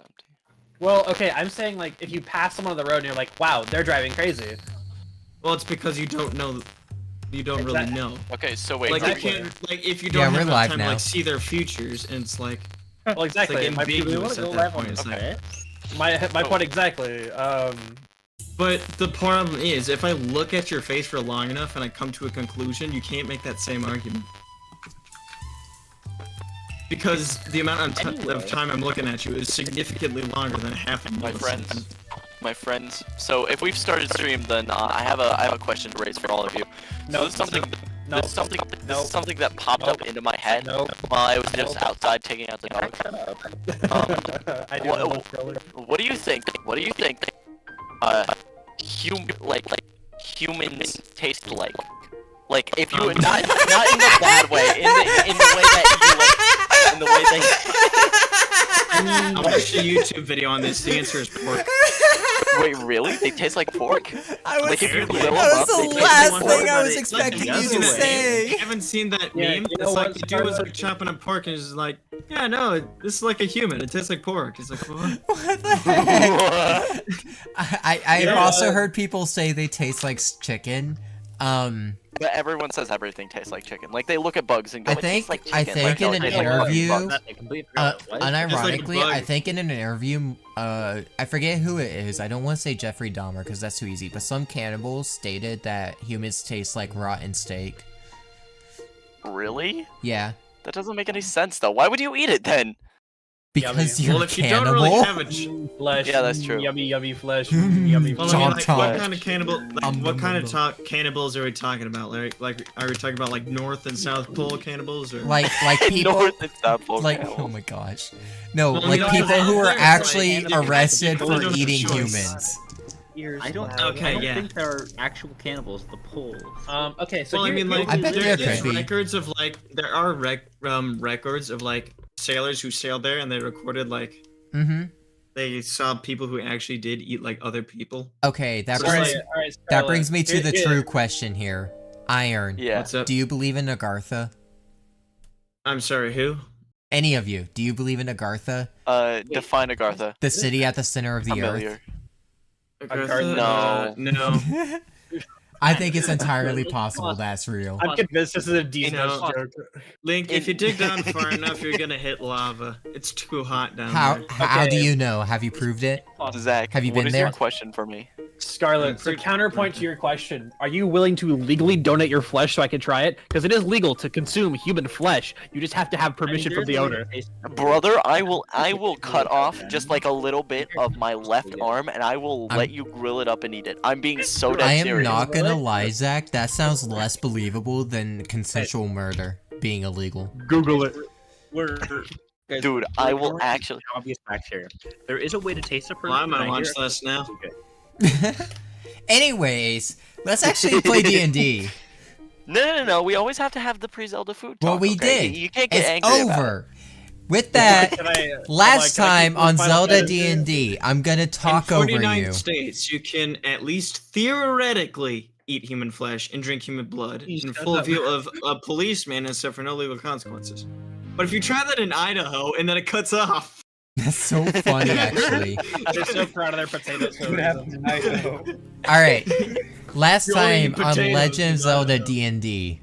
empty. Well, okay, I'm saying like if you pass someone on the road and you're like, wow, they're driving crazy. Well, it's because you don't know. You don't really know. Okay, so wait. Like you exactly. can't. Like if you don't have enough time to now. like see their futures, and it's like. Well, exactly. It's like ambiguous at that point. It's okay. like, My point exactly. But the problem is, if I look at your face for long enough and I come to a conclusion, you can't make that same argument. Because the amount of time I'm looking at you is significantly longer than half a millisecond. My friends. So if we've started stream, then I have a question to raise for all of you. No, this is something that popped up into my head while I was just outside taking out the dog. What do you think? What do you think? Humans taste like? Like if you not in the bad way, in the way that you like, in the way that. I watched a YouTube video on this. The answer is pork. Wait, really? They taste like pork? That was the last thing I was expecting you to say. You haven't seen that meme? It's like the dude was like chopping up pork and he's like, yeah, no, this is like a human. It tastes like pork. He's like, what? What the heck? I've also heard people say they taste like chicken. But everyone says everything tastes like chicken. Like they look at bugs and go, I think like chicken. in an interview, unironically, I think in an interview, I forget who it is. I don't want to say Jeffrey Dahmer because that's too easy. But some cannibals stated that humans taste like rotten steak. Really? Yeah. That doesn't make any sense though. Why would you eat it then? Because you're if a cannibal. You don't really have a flesh. Yeah, that's true. Yummy flesh. Yummy well, flesh. I mean, like, what kind of cannibal? Like, what kind of cannibals are we talking about? Like, are we talking about like North and South Pole cannibals, or like people? North and South Pole cannibals. Oh my gosh, no, well, like people who are actually like, arrested for don't eating have a choice. humans. I don't think there are actual cannibals. The poles. Okay, so well, I mean, like, I bet there there's could be. records of like there are records of like sailors who sailed there and they recorded like they saw people who actually did eat like other people. Okay, that brings me to the true question here. Iron. Yeah. What's up? Do you believe in Agartha? I'm sorry, who? Any of you? Do you believe in Agartha? Define Agartha. The city at the center of the earth. Agartha? No. I think it's entirely possible that's real. I'm convinced this is a decent joke. Link, if you dig down far enough, you're gonna hit lava. It's too hot down there. How do you know? Have you proved it? Zach, have you been what is there? your question for me? Scarlet, so counterpoint to your question, are you willing to legally donate your flesh so I can try it? Because it is legal to consume human flesh. You just have to have permission from the owner. Brother, I will cut off just like a little bit of my left arm, and I will let you grill it up and eat it. I'm being so dead serious. I am not gonna lie, Zach. That sounds less believable than consensual murder being illegal. Google it. Dude, I will actually. Obvious facts here. There is a way to taste a person. Well, I'm gonna watch this now. Anyways, let's actually play D&D. No. We always have to have the pre-Zelda food talk. Well, we did. You can't get it's angry over. About it. With that, last time on Zelda D&D, I'm gonna talk over you. In 49 states, you can at least theoretically eat human flesh and drink human blood in full view of a policeman and suffer no legal consequences. But if you try that in Idaho and then it cuts off. That's so funny, actually. They're so proud of their potatoes. Alright, last time on Legend of Zelda D&D,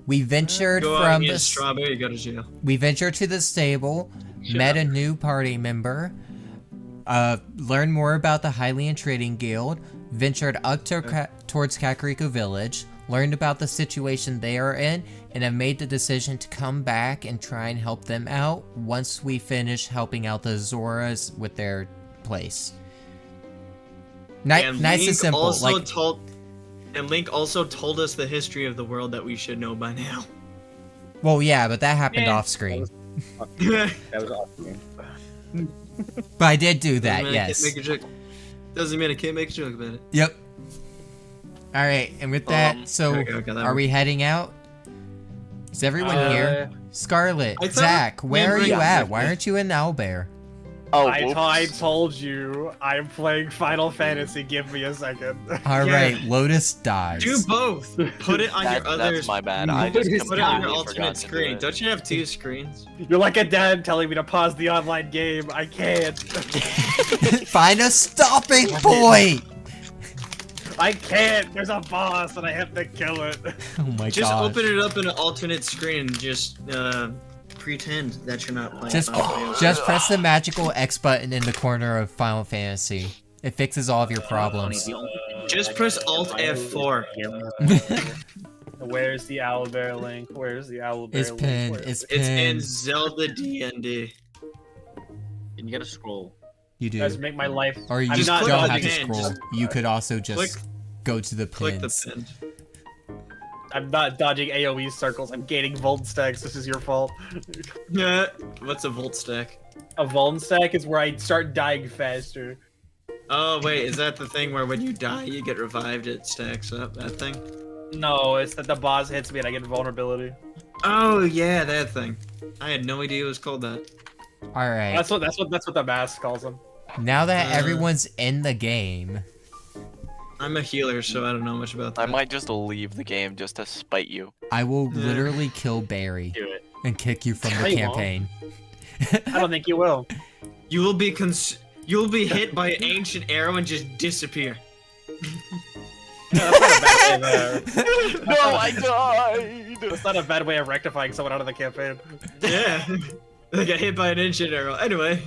we ventured from the strawberry, go to jail. We ventured to the stable, met a new party member, learned more about the Hylian Trading Guild, ventured up towards Kakariko Village, learned about the situation they are in, and have made the decision to come back and try and help them out once we finish helping out the Zoras with their place. Nice and simple. Link also told us the history of the world that we should know by now. Well, yeah, but that happened off screen. That was off screen. But I did do that, yes. Doesn't mean I can't make a joke about it. Yep. Alright, and with that, so are we heading out? Is everyone here? Scarlet, Zach, where are you at? Why aren't you in Owlbear? Oh, I whoops. told you I'm playing Final Fantasy. Give me a second. All Yeah. right, Lotus dies. Do both. Put it on your other. That's my bad. I just Put it on your completely alternate forgot to do screen. it. Don't you have 2 screens? You're like a dad telling me to pause the online game. I can't. Find a stopping point. I can't. There's a boss and I have to kill it. Oh my Just god. open it up in an alternate screen and just pretend that you're not playing. Just, Final Fantasy. just press the magical X button in the corner of Final Fantasy. It fixes all of your problems. Just press Alt F4. Where's the owlbear link? Where's the owlbear It's link? pinned. Where- It's It's in pinned. Zelda DND. And you gotta scroll. You do. Guys, make my life. Or you I'm just not don't dodging have to it, scroll. just You could also just click- go to the Click the pins. pin. I'm not dodging AoE circles. I'm gaining Vuln stacks. This is your fault. Yeah. What's a volt stack? A Vuln stack is where I start dying faster. Oh wait, is that the thing where when you die you get revived? It stacks up. That thing? No, it's that the boss hits me and I get vulnerability. Oh yeah, that thing. I had no idea it was called that. All right. That's what the mask calls them. Now that everyone's in the game, I'm a healer, so I don't know much about that. I might just leave the game just to spite you. I will Yeah. literally kill Barry Do it. and kick you from No, the you won't. campaign. I don't think you will. You will be you'll be hit by an ancient arrow and just disappear. Yeah, that's not a bad way of, No, I died! that's not a bad way of rectifying someone out of the campaign. Yeah. I got hit by an ancient arrow. Anyway.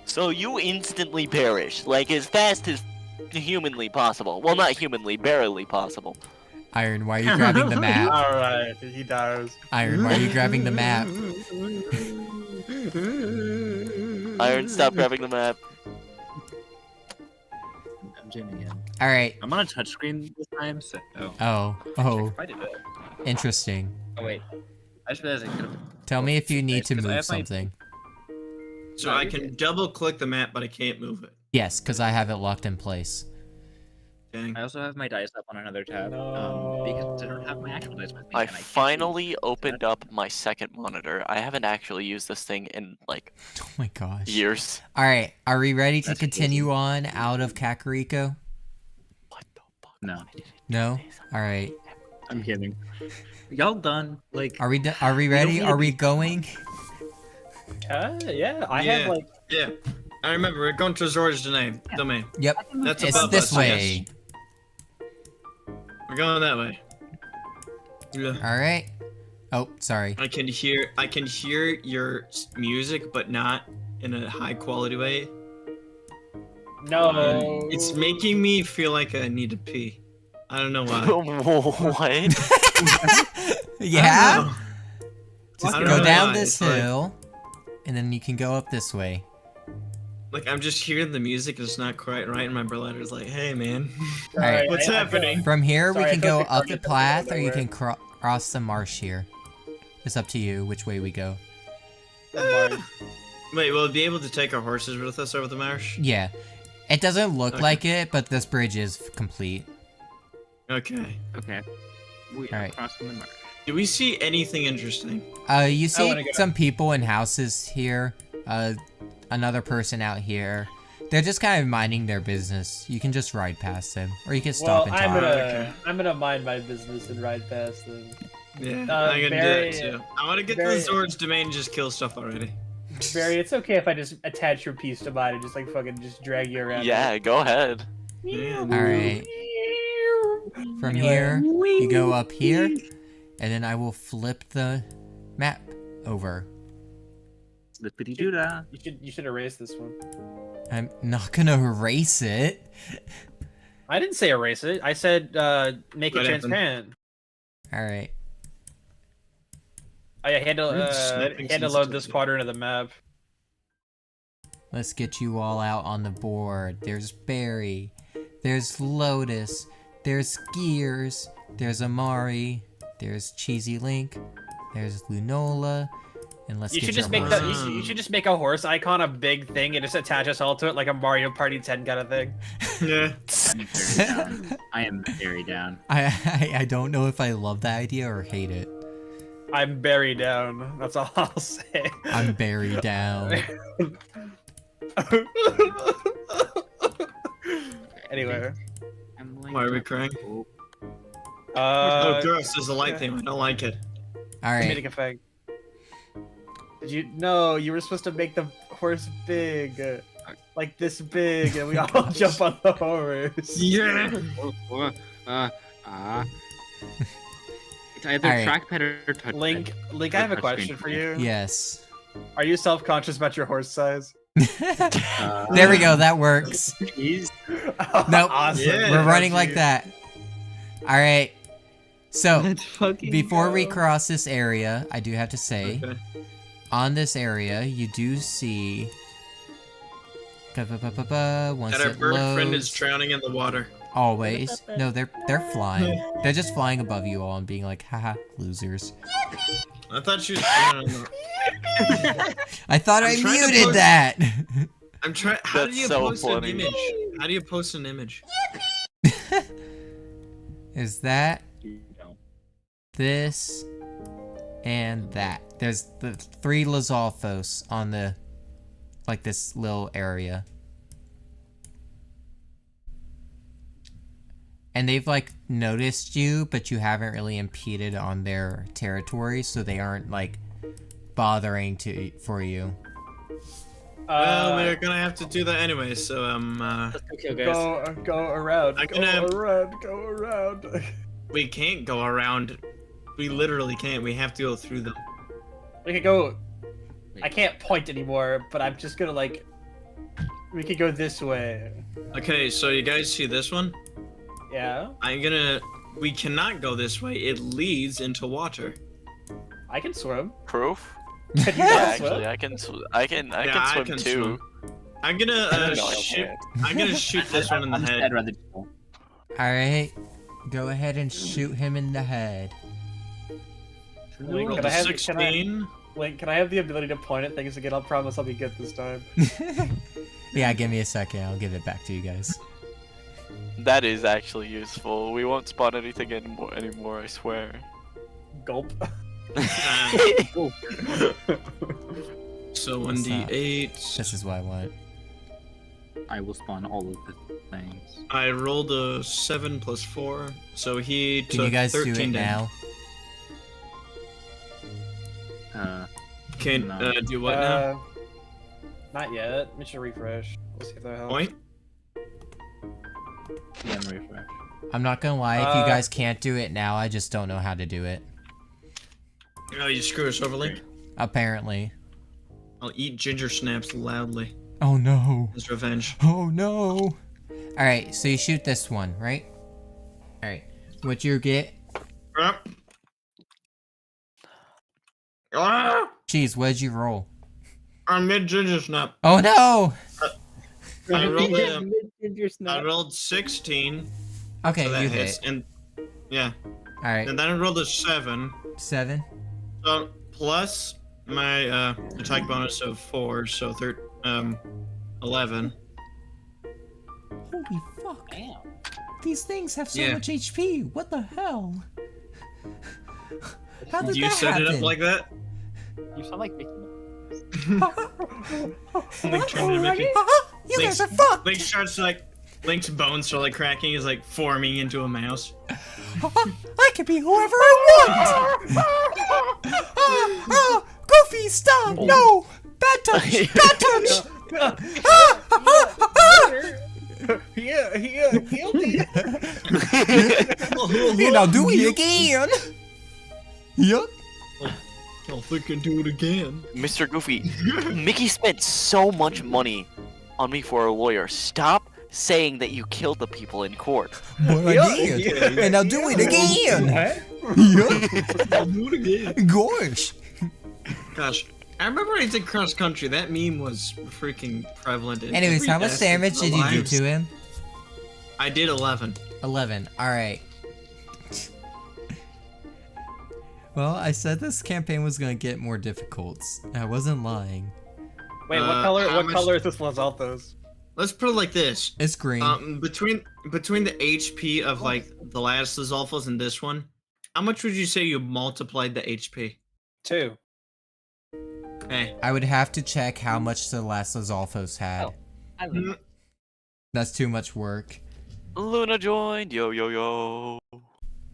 So you instantly perish, like as fast as humanly possible. Well, not humanly, barely possible. Iron, why are you grabbing the map? Alright, he dies. Iron, why are you grabbing the map? Iron, stop grabbing the map. I'm zooming in. All right. I'm on a touchscreen this time, so. Oh, I did it. interesting. Oh wait. I just realized I could have. Tell me if you need to Because I move have my- something. So I can double click the map, but I can't move it. Yes, because I have it locked in place. Dang. I also have my dice up on another tab. Because I don't have my actual dice with me. I and can't finally use opened that. up my second monitor. I haven't actually used this thing in, like, Oh my gosh. years. All right, are we ready to That's continue on out of Kakariko? What the fuck? No. No? All right. I'm kidding. Y'all done? Like. Are we are we ready? need to Are we be- going? Yeah, I Yeah. have like. Yeah. I remember, we're going to Zor's domain. Yep. That's It's above this us, way. yes. We're going that way. Yeah. All right. Oh, sorry. I can hear your music, but not in a high quality way. No. It's making me feel like I need to pee. I don't know why. What? Yeah. Just I don't go know down why, this it's like- hill, and then you can go up this way. Like I'm just hearing the music, it's not quite right, and my brother is like, "Hey, man, Alright. what's happening?" From here, we Sorry, can I feel go like up I'm the getting path, or you nowhere. can cross the marsh here. It's up to you which way we go. Wait, will we be able to take our horses with us over the marsh? Yeah. It doesn't look Okay. like it, but this bridge is complete. Okay. Okay. We are Alright. crossing the marsh. Do we see anything interesting? You see wanna go. some people in houses here. Another person out here. They're just kind of minding their business. You can just ride past them, or you can stop Well, and talk. Okay. I'm gonna mind my business and ride past them. Yeah, Uh, I'm gonna Barry- do it too. I want to get to Barry- the Zord's domain and just kill stuff already. Barry, it's okay if I just attach your piece to mine and just like fucking just drag you around. Yeah, go ahead. Yeah. Alright. From here, you go up here, and then I will flip the map over. Lippity doo dah. You should erase this one. I'm not gonna erase it. I didn't say erase it. I said make it What happened? transparent. Alright. I had to Settings load this sensitivity. quadrant of the map. Let's get you all out on the board. There's Barry. There's Lotus. There's Gears. There's Amari. There's Cheesy Link. There's Lunola. And let's You get should your just make horse. you should just make a horse icon a big thing and just attach us all to it like a Mario Party 10 kind of thing. Yeah. I'm very down. I am very down. I don't know if I love that idea or hate it. I'm buried down. That's all I'll say. I'm buried down. Anyway. Why are we crying? Oh, gross. There's a light thing. I don't like it. All right. comedic effect. Did you? No, you were supposed to make the horse big, like this big, and we all jump on the horse. Yeah. It's either Alright. trackpad or touchpad. Link, I have a question for you. Yes. Are you self-conscious about your horse size? There we go. That works. Jeez. Nope. Awesome. Yeah. We're running like that. All right. So Let's fucking before we go. cross this area, I do have to say, Okay. on this area, you do see. Once That our it bird friend is loads, drowning in the water. always. No, they're flying. They're just flying above you all and being like, haha, losers. I thought she was drowning. I thought I'm I trying to muted post- that. I'm trying. How do That's you so post funny. an image? How do you post an image? Is that No. this and that? There's the 3 LizGodfols on the, like, this little area. And they've, like, noticed you, but you haven't really impeded on their territory, so they aren't, like, bothering for you. Well, we're gonna have to do that anyway. So Let's go kill guys. go around. I'm Go gonna- around. Go around. we can't go around. We literally can't. We have to go through them. We could go. I can't point anymore, but I'm just gonna like. We could go this way. Okay, so you guys see this one? Yeah. We cannot go this way. It leads into water. I can swim. Proof? Can you Yeah, not swim? actually, I can swim too. swim. I'm gonna No, I shoot. can't. I'm gonna shoot this one in the head. I'd rather go. Alright, go ahead and shoot him in the head. Roll Can the I have- 16. Link, can I have the ability to point at things again? I'll promise I'll be good this time. Yeah, give me a second, I'll give it back to you guys. That is actually useful. We won't spawn anything anymore, I swear. Gulp. So What's that? 1d8. This is what I want. I will spawn all of the things. I rolled a 7 plus 4, so he Can took you guys 13 do it damage. now? Can No. do what now? Not yet. We should refresh. We'll see if that helps. Point? Yeah, and refresh. I'm not gonna lie, if you Uh, guys can't do it now, I just don't know how to do it. Oh, you screw us over, Link. Apparently. I'll eat ginger snaps loudly Oh no. as revenge. Oh no. Alright, so you shoot this one, right? Alright. What you get? Ah! Jeez, what'd you roll? I mid ginger snap. Oh no! I rolled 16. Okay, So that you hits. hit. And yeah. Alright, And then I rolled a 7. 7. So plus my attack bonus of 4, so 11. Holy fuck. Damn. These things have so Yeah. much HP. What the hell? How did You that set happen? it up like that? You sound like Mickey. Link turned into Mickey. You Link's- guys are fucked! Link starts like Link's bones start like cracking. He's like forming into a mouse. I can be whoever I want! Oh, Goofy, stop! No! Bad touch! Bad touch! Heal me. You know, do it again! Yup. I'll freaking do it again. Mr. Goofy, Mickey spent so much money on me for a lawyer. Stop saying that you killed the people in court. But I did! And I'll do it again! Yup. I'll do it again. Gosh! Gosh, I remember I did cross country. That meme was freaking prevalent. In Anyways, every how much aspect damage of did our you do lives. to him? I did 11. 11. Alright. Well, I said this campaign was gonna get more difficult. I wasn't lying. Wait, what color? how What much- color is this LizGodfols? Let's put it like this. It's green. Between the HP of like the last LizGodfols and this one, how much would you say you multiplied the HP? 2. Hey. I would have to check how much the last LizGodfols had. Oh. I don't know. That's too much work. Luna joined. Yo yo yo.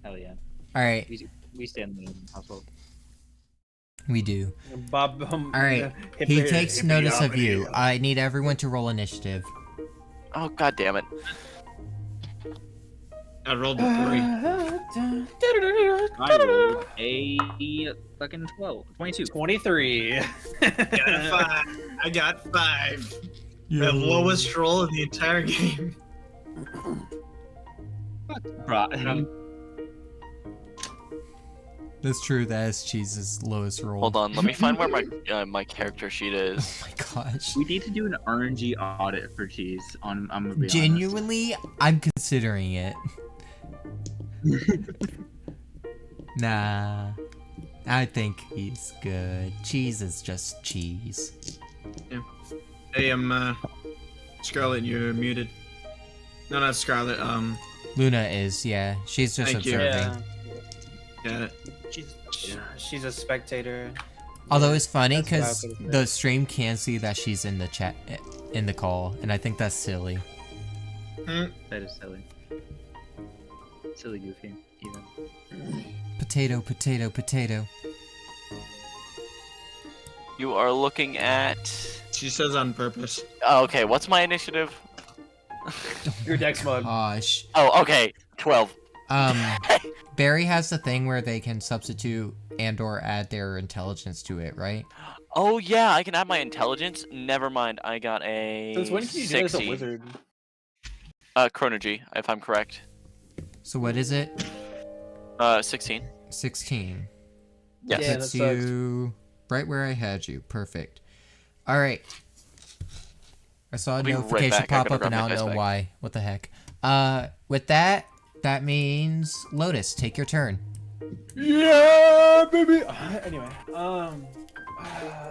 Hell yeah. All right, We stand in the household. we do. Bob. All right. He takes notice of you. I need everyone to roll initiative. Oh god damn it. I rolled a 3. I rolled a fucking 12. 22. 23. I got 5. The lowest roll in the entire game. Bro. That's true. That is Cheese's lowest roll. Hold on, let me find where my my character sheet Oh is. my gosh. We need to do an RNG audit for cheese. I'm gonna be honest. Genuinely, I'm considering it. Nah. I think he's good. Cheese is just cheese. Yeah. Hey, Scarlet, you're muted. No, not Scarlet. Luna is, yeah. She's just Thank you. observing. Got it. She's a spectator. Although it's funny That's what I because was gonna say. the stream can see that she's in the chat, in the call, and I think that's silly. That is silly. Silly goofy, even. Potato, potato, potato. You are looking at. She says on purpose. Oh, okay, what's my initiative? Your dex mode. Gosh. Oh, okay, 12. Barry has the thing where they can substitute and/or add their intelligence to it, right? Oh yeah, I can add my intelligence. Never mind, I got a. Since when can you do that as a 60. wizard? Chronergy, if I'm correct. So what is it? 16. 16. Yes. Yeah, Puts that sucks. you right where I had you. Perfect. All right. I saw a I'll be right notification back. I pop gotta up and grab I my don't know dice bag. why. What the heck? With that means Lotus, take your turn. Yeah, baby. Anyway,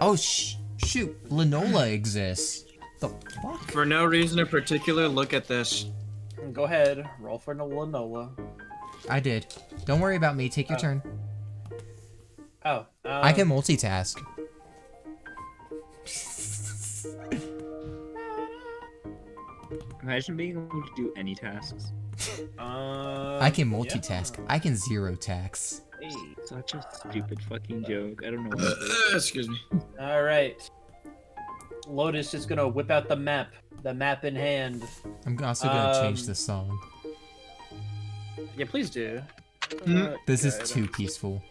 Oh shoot, Linola exists. The fuck? For no reason in particular, look at this. go ahead. Roll for Nola. I did. Don't worry about me. Take your turn. Oh, I can multitask. Imagine being able to do any tasks. I can multitask. I can zero tax. Hey, such a stupid fucking joke. I don't know why. Excuse me. All right. Lotus is gonna whip out the map in hand. I'm also gonna change the song. Yeah, please do. This is too peaceful.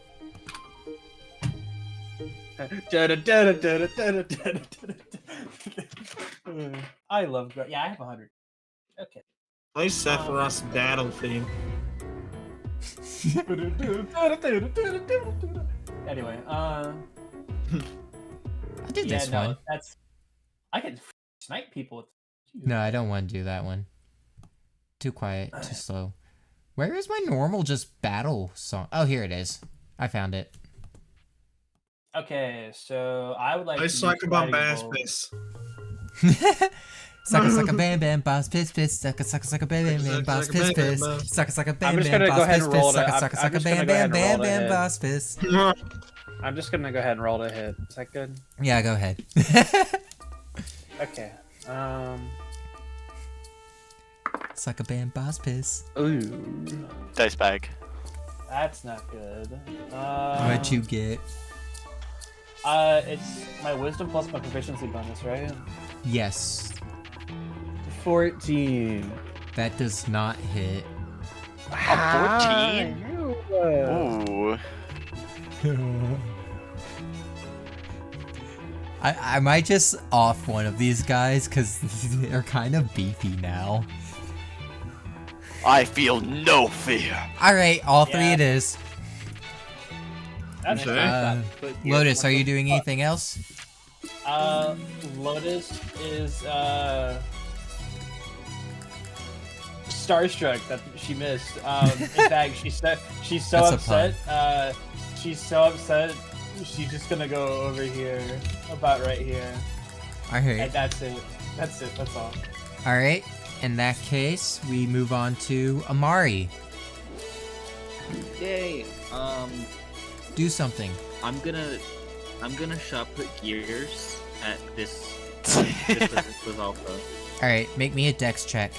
I love. Yeah, I have 100. Okay. Play Sephiroth's battle theme. Anyway, I did yeah, this no, one. that's. I can snipe people. No, I don't want to do that one. Too quiet, too slow. Where is my normal just battle song? Oh, here it is. I found it. Okay, so I would like. I to suck use about Fighting bass Bulls. piss. Sucka sucka bam bam boss piss piss sucka sucka sucka bam bam bam boss piss piss sucka sucka bam just bam gonna go boss ahead piss and piss roll sucka it. sucka I'm sucka just bam gonna go bam ahead and bam roll bam it. boss piss. I'm just gonna go ahead and roll to hit. Is that good? Yeah, go ahead. Okay. Sucka bam boss piss. Ooh, Dice bag. that's not good. What'd you get? It's my wisdom plus my proficiency bonus, right? Yes, 14. that does not hit. A 14? Ooh. I might just off one of these guys because they're kind of beefy now. I feel no fear. All right, all three Yeah. it is. That's Okay. Lotus, are you doing anything else? Lotus is starstruck that she missed. In fact, she's so That's a upset. She's so upset. She's just gonna go over here, about right here, All and right. that's it. That's it. That's all. All right. In that case, we move on to Amari. Yay. Do something. I'm gonna I'm gonna shot put gears at this. This was also. Alright, make me a dex check.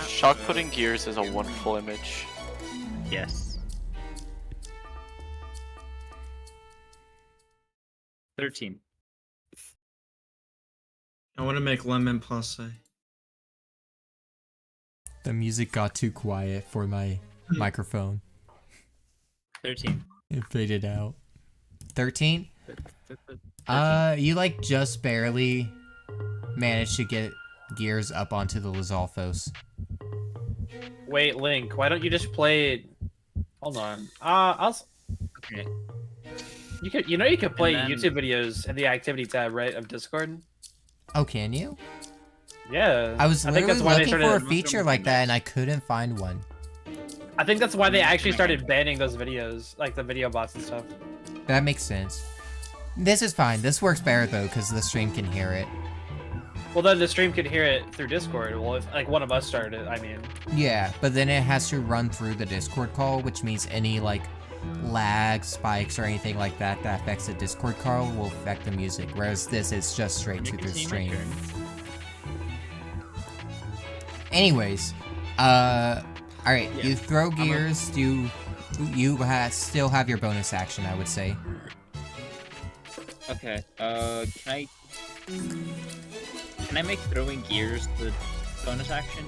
Shock putting gears is a wonderful image. Yes. 13. I want to make lemon pasta. The music got too quiet for my microphone. 13. It faded out. 13? 13. You like just barely managed to get gears up onto the LizGodfols. Wait, Link, why don't you just play? Hold on. Okay. You could play then- YouTube videos in the activity tab, right, of Discord. Oh, can you? Yeah. I was think literally that's why they looking for a started. feature like that and I couldn't find one. I think that's why they actually started banning those videos, like the video bots and stuff. That makes sense. This is fine. This works better though, because the stream can hear it. Well, then the stream could hear it through Discord. Well, if like one of us started it, I mean. Yeah, but then it has to run through the Discord call, which means any like lag, spikes, or anything like that that affects the Discord call will affect the music. Whereas this is just straight to the stream. Anyways, alright, Yeah. you throw gears, you still have your bonus action, I would say. Okay. Can I make throwing gears the bonus action?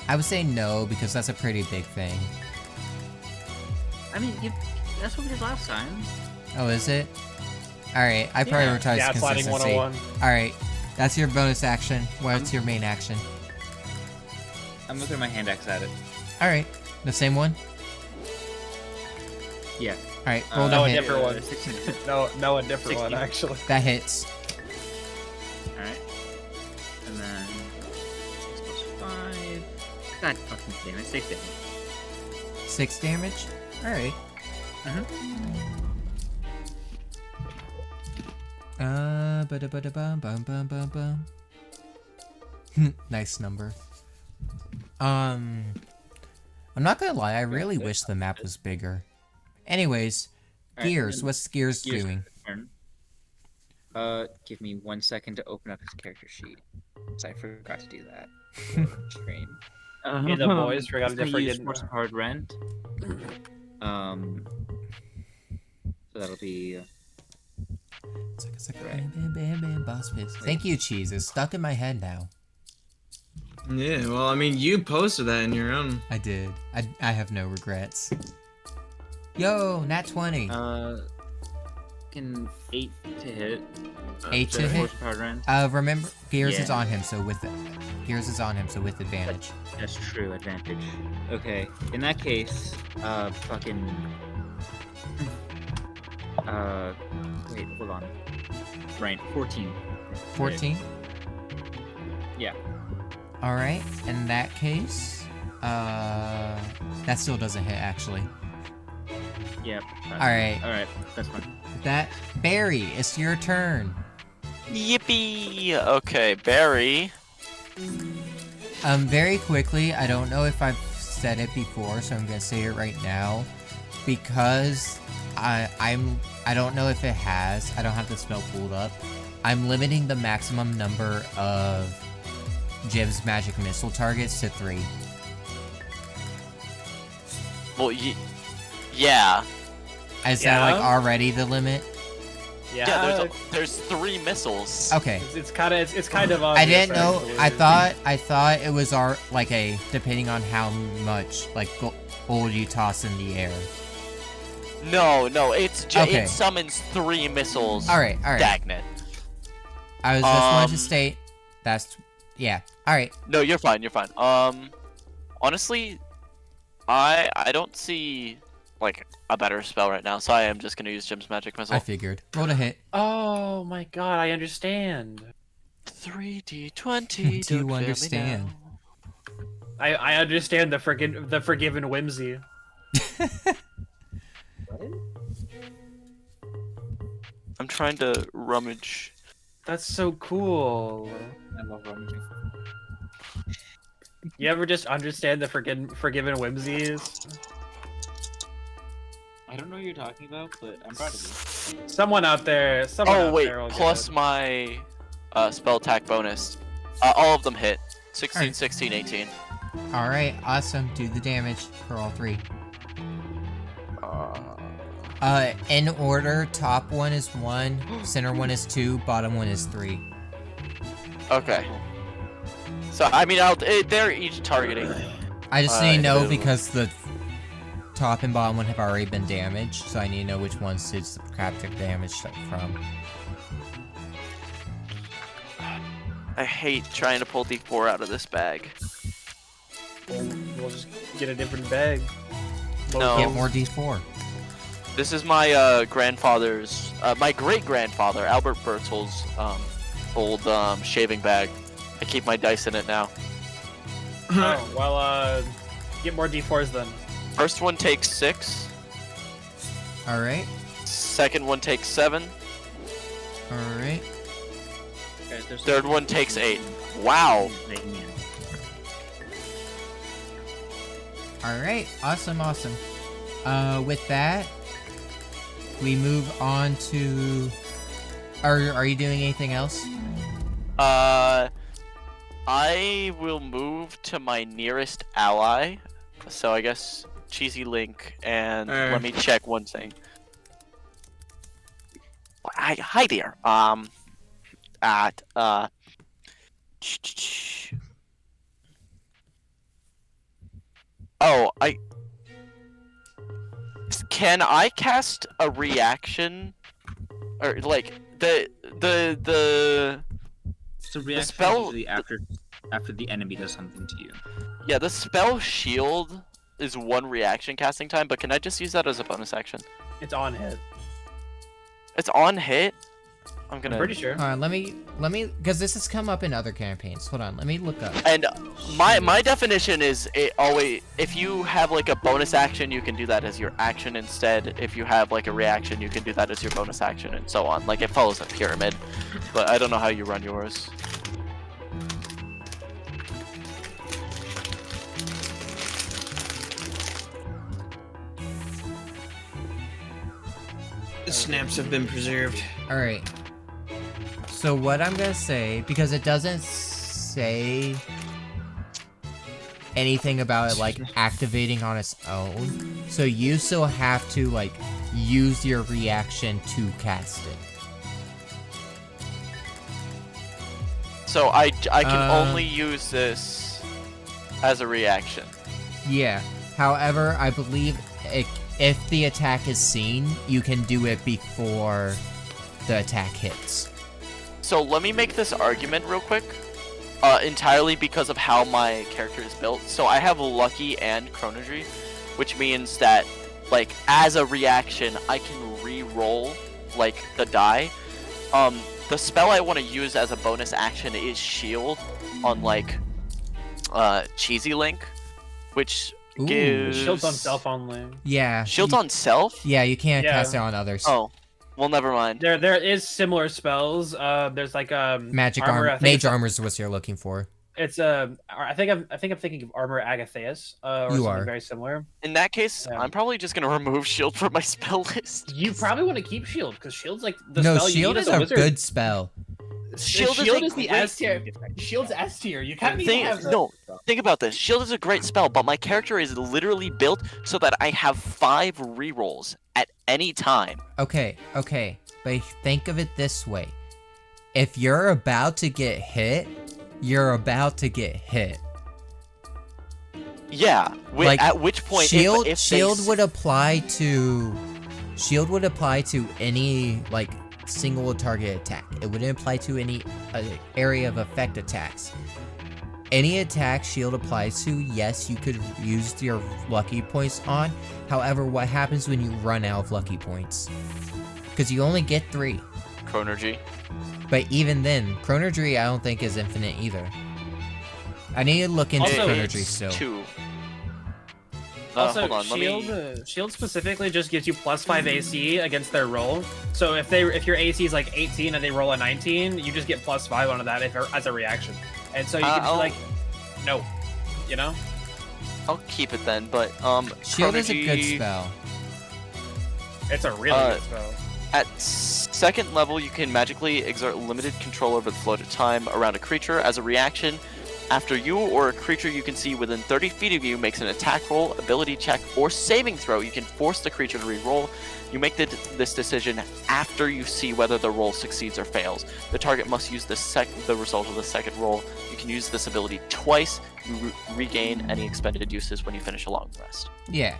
I would say no, because that's a pretty big thing. I mean, that's what we did last time. Oh, is it? Alright, I prioritize Yeah, sliding consistency. 101. Alright, that's your bonus action. What's your main action? I'm gonna throw my hand axe at it. Alright, the same one? Yeah. Alright, roll no, to a hit. different one. 16. No, a different 16. one actually. That hits. Alright. And then 6 plus 5. God fucking damn it, 6 damage. 6 damage? Alright. Ba-da-ba-da-bum-bum-bum-bum-bum. Nice number. I'm not gonna lie, I really wish the map was bigger. Anyways, Alright, Gears, and what's Gears Gears doing? turn. Give me 1 second to open up his character sheet. So I forgot to do that. Stream. Yeah, the boys forgot to Use forget. force hard rent. So that'll be. Boss piss. Thank you, Cheese. It's stuck in my head now. Yeah, well, I mean, you posted that in your own. I did. I have no regrets. Yo, nat 20. Can 8 to hit. 8 to so hit? force hard rent. Remember, Gears is Yeah. on him, so with advantage. That's true, advantage. Okay, in that case, wait, hold on. Right, 14. 14? Yeah. Alright, in that case, that still doesn't hit, actually. Yep. Alright, Alright, that's fine. that, Barry, it's your turn. Yippee! Okay, Barry. Very quickly, I don't know if I've said it before, so I'm gonna say it right now. Because I don't know if it has, I don't have the spell pulled up. I'm limiting the maximum number of Jib's magic missile targets to 3. Well, yeah. Is that like Yeah. already the limit? Yeah, There's 3 missiles. Okay. it's kind of I obvious, didn't know. actually. I thought it was like a depending on how much like gold you toss in the air. No, it's Okay. it summons 3 missiles. All right. Dagnet. I was just wanted to state that's yeah. All right. No, you're fine. Honestly, I don't see like a better spell right now, so I am just gonna use Jim's magic missile. I figured. Roll to hit. Oh my god, I understand. 3d20. Do you don't fail me understand? I understand the forgiven whimsy. I'm trying to rummage. That's so cool. I love rummaging. You ever just understand the forgiven whimsies? I don't know what you're talking about, but I'm proud of you. Someone out there. Someone Oh out wait, there will get plus it. my spell attack bonus. All of them hit. 16, Alright. 16, 18. Alright, awesome. Do the damage for all 3. In order, top one is 1, center one is 2, bottom one is 3. Okay. So I mean, they're each targeting. I just need to know Ew. because the top and bottom one have already been damaged, so I need to know which ones to subtract the damage from. I hate trying to pull D4 out of this bag. We'll just get a different bag. No. Get more D4. This is my grandfather's, my great-grandfather, Albert Bertel's, old shaving bag. I keep my dice in it now. Oh, well, get more D4s then. First one takes 6. Alright, Second one takes 7. alright. Guys, there's Third one takes 8. Wow. Like, man. Alright, awesome, awesome. With that, we move on to... Are you doing anything else? I will move to my nearest ally. So I guess Cheesy Link, and let me check one thing. Hi there. Oh, can I cast a reaction, or like the So reaction spell- usually after the enemy does something to you. Yeah, the spell shield is 1 reaction casting time, but can I just use that as a bonus action? It's on hit. It's on hit? I'm gonna... I'm pretty sure. Let me, because this has come up in other campaigns. Hold on, let me look up. And my definition is it always, if you have like a bonus action, you can do that as your action instead. If you have like a reaction, you can do that as your bonus action, and so on. Like it follows a pyramid, but I don't know how you run yours. The snaps have been preserved. Alright. So what I'm gonna say, because it doesn't say anything about it like activating on its own, so you still have to like use your reaction to cast it. So I can only use this as a reaction. Yeah. However, I believe if the attack is seen, you can do it before the attack hits. So let me make this argument real quick. Entirely because of how my character is built. So I have Lucky and Chronogy, which means that, like, as a reaction, I can re-roll, like, the die. The spell I want to use as a bonus action is Shield on, like, Cheesy Link, which Ooh. gives... Shield's on self only. Yeah. Shield's on self? Yeah, you can't Yeah. cast it on others. Oh, well, never mind. There is similar spells. There's like Magic armor. I armor. think Mage it's- armor is what you're looking for. It's I think I'm thinking of armor Agatheus, or You something are. very similar. In that case, Yeah. I'm probably just gonna remove Shield from my spell list. You probably want to keep shield because shield's like the No, spell you shield need is as a a wizard. good spell. Shield is the great- S tier. Shield's S tier. You can't even Think, have that. no, think about this. Shield is a great spell, but my character is literally built so that I have 5 rerolls at any time. Okay, but think of it this way. If you're about to get hit, you're about to get hit. Yeah, Like, at which point Shield if shield would apply to any like single target attack. It wouldn't apply to any area of effect attacks. Any attack shield applies to, yes, you could use your lucky points on. However, what happens when you run out of lucky points? Because you only get 3. Chronergy. But even then, Chronergy I don't think is infinite either. I need to look into Also, Chronergy It's still. 2. Also, hold on, shield let me... shield specifically just gives you +5 AC against their roll. So if your AC is like 18 and they roll a 19, you just get +5 onto that as a reaction. And so you can just like, no, you know. I'll keep it then, but Shield is a good Chronergy- spell. It's a really good spell. At 2nd level, you can magically exert limited control over the float of time around a creature. As a reaction, after you or a creature you can see within 30 feet of you makes an attack roll, ability check, or saving throw, you can force the creature to re-roll. You make this decision after you see whether the roll succeeds or fails. The target must use the result of the 2nd roll. You can use this ability twice. You regain any expended uses when you finish a long rest. Yeah.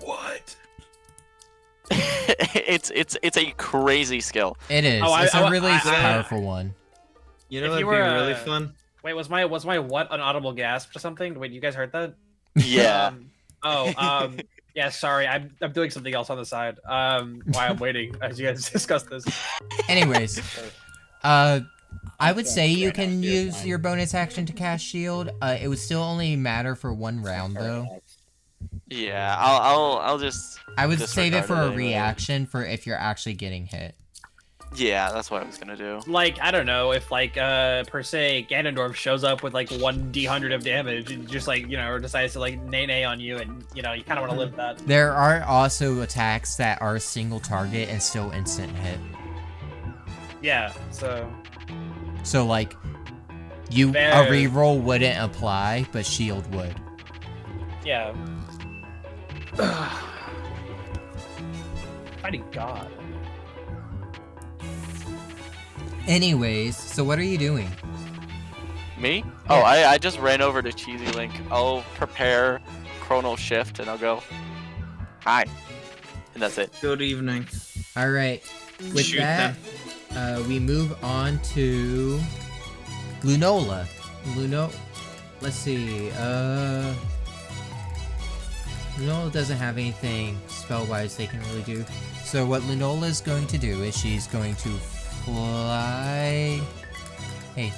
What? it's a crazy skill. It is. It's a really powerful one. You know If what'd you be were, really fun? Wait, was my what an audible gasp or something? Wait, you guys heard that? Yeah. Yeah, sorry, I'm doing something else on the side. While I'm waiting as you guys discuss this. Anyways, I would say you can use your bonus action to cast shield. It would still only matter for 1 round though. Yeah, I'll just. I would save it for a anyway. reaction for if you're actually getting hit. Yeah, that's what I was gonna do. Like, I don't know, if like per se Ganondorf shows up with like 1d100 of damage and just like, or decides to like nay on you, and you kind of want to live that. There are also attacks that are single target and still instant hit. Yeah, so like a reroll wouldn't apply, but shield would. yeah. Fighting God. Anyways, so what are you doing? Me? Oh, I just ran over to Cheesy Link. I'll prepare Chronal Shift and I'll go, hi. And that's it. Good evening. All right. With Shoot that, we move on to Lunola. Let's see. Lunola doesn't have anything spell-wise they can really do. So what Lunola is going to do is she's going to fly. Hey,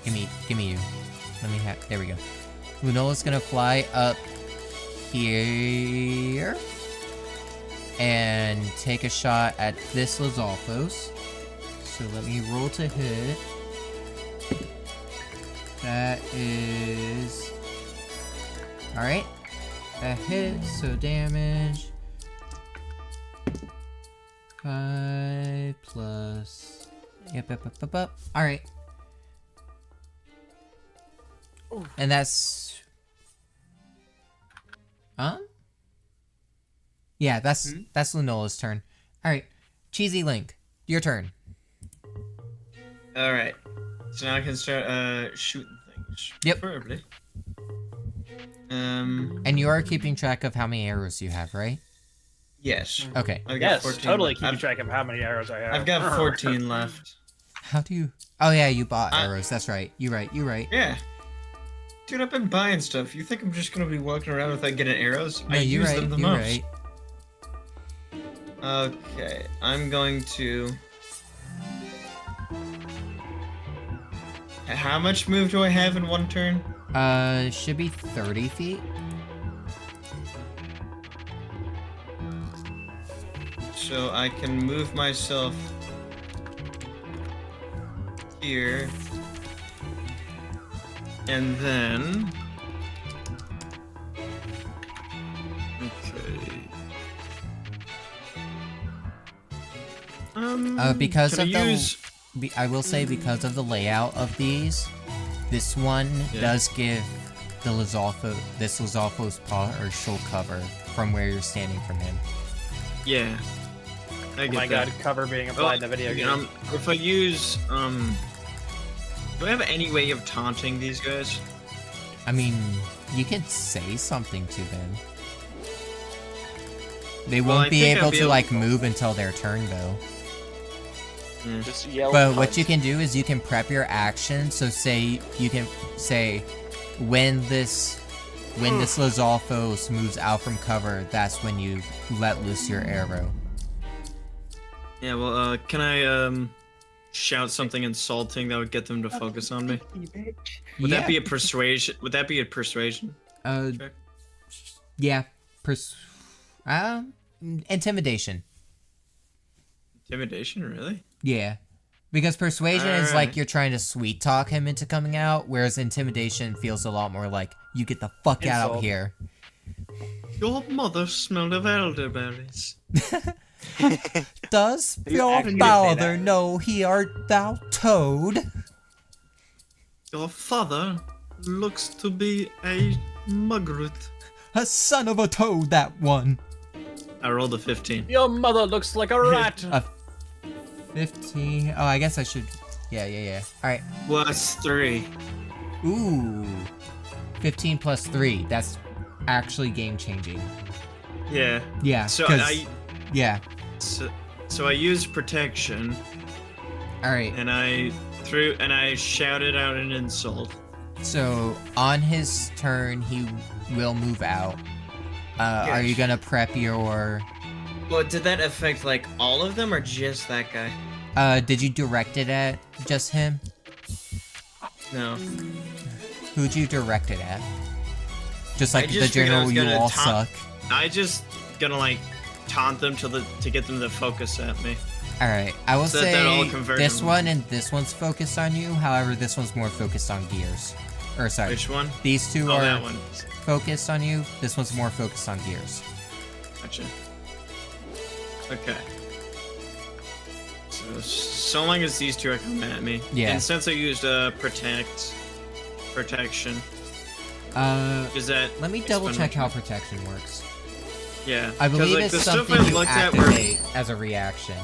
give me you. There we go. Lunola's gonna fly up here and take a shot at this LizGodfols. So let me roll to hit. That is... Alright. That hit, so damage. 5 plus... Yep. Alright. And that's... Yeah, that's Lunola's turn. Alright. Cheesy Link, your turn. Alright. So now I can start shooting things. Yep. Preferably. And you are keeping track of how many arrows you have, right? Yes. Okay. I've got Yes, 14 totally left. keeping track of how many arrows I have. I've got 14 left. How do you... Oh yeah, you bought arrows. That's right. You're right. Yeah. Dude, I've been buying stuff. You think I'm just gonna be walking around without getting arrows? No, I you're use right. them the You're most. right. Okay, I'm going to... How much move do I have in one turn? Should be 30 feet. So I can move myself here. And then... Okay. Because can of I the... use... I will say because of the layout of these, this one does give the LizGodfols partial cover from where you're standing from him. Yeah. I Oh get my that. god, cover being applied in the video game. If I use, do I have any way of taunting these guys? I mean, you can say something to them. They Well, won't I be think I'll able be to, able like, to- move until their turn, though. Just yell. But what you can do is you can prep your action, so you can say, when this LizGodfols moves out from cover, that's when you let loose your arrow. Yeah, well, can I, shout something insulting that would get them to focus on me? Would that be a persuasion? Would that be a persuasion? check? Yeah. Intimidation. Intimidation, really? Yeah. Because persuasion is like Alright. you're trying to sweet talk him into coming out, whereas intimidation feels a lot more like, you get the fuck out of Insult. here. Your mother smelled of elderberries. Does you your actually gonna say father that? know he art thou toad? Your father looks to be a mugwort. A son of a toad, that one. I rolled a 15. Your mother looks like a rat. 15. Oh, I guess I should. Yeah. Alright. Plus 3. Ooh. 15 plus 3. That's actually game changing. Yeah. Yeah. So 'cause- I Yeah. so I used protection Alright. and I shouted out an insult. So on his turn, he will move out. Are you gonna prep your? Well, did that affect like all of them or just that guy? Did you direct it at just him? No. Who'd you direct it at? Just like I the just figured I general, was you gonna all taunt- suck. I just gonna like taunt them to get them to focus at me. All right, I will So that all say converge this on- one and this one's focused on you. However, this one's more focused on gears. Or sorry, Which one? these two Oh, are that one. focused on you. This one's more focused on gears. Gotcha. Okay. So long as these two are coming at me. Yeah. And since I used protection, is that? Let me expend double check how my- protection works. Yeah. I 'cause, believe like, it's the stuff something I you looked at were. activate as a reaction.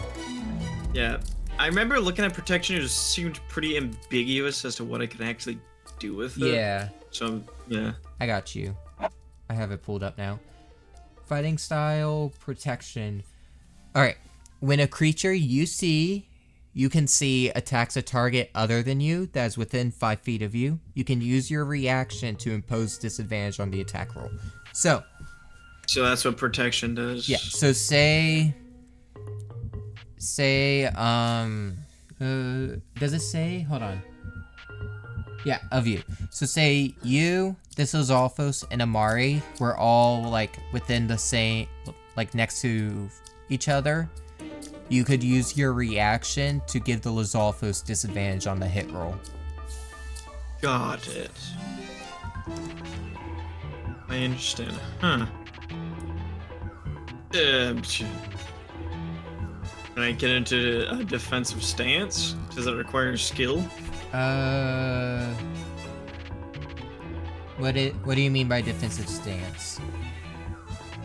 Yeah. I remember looking at protection. It just seemed pretty ambiguous as to what I could actually do with it. Yeah, So yeah. I got you. I have it pulled up now. Fighting style, protection. Alright, when a creature you can see attacks a target other than you that is within 5 feet of you, you can use your reaction to impose disadvantage on the attack roll. So that's what protection does. yeah, so say, does it say, hold on. Yeah, of you. So say you, this is Alphos, and Amari, we're all like within the same, like next to each other. You could use your reaction to give the Lizalfos disadvantage on the hit roll. Got it. I understand. Huh. Can I get into a defensive stance? Does it require skill? What do you mean by defensive stance?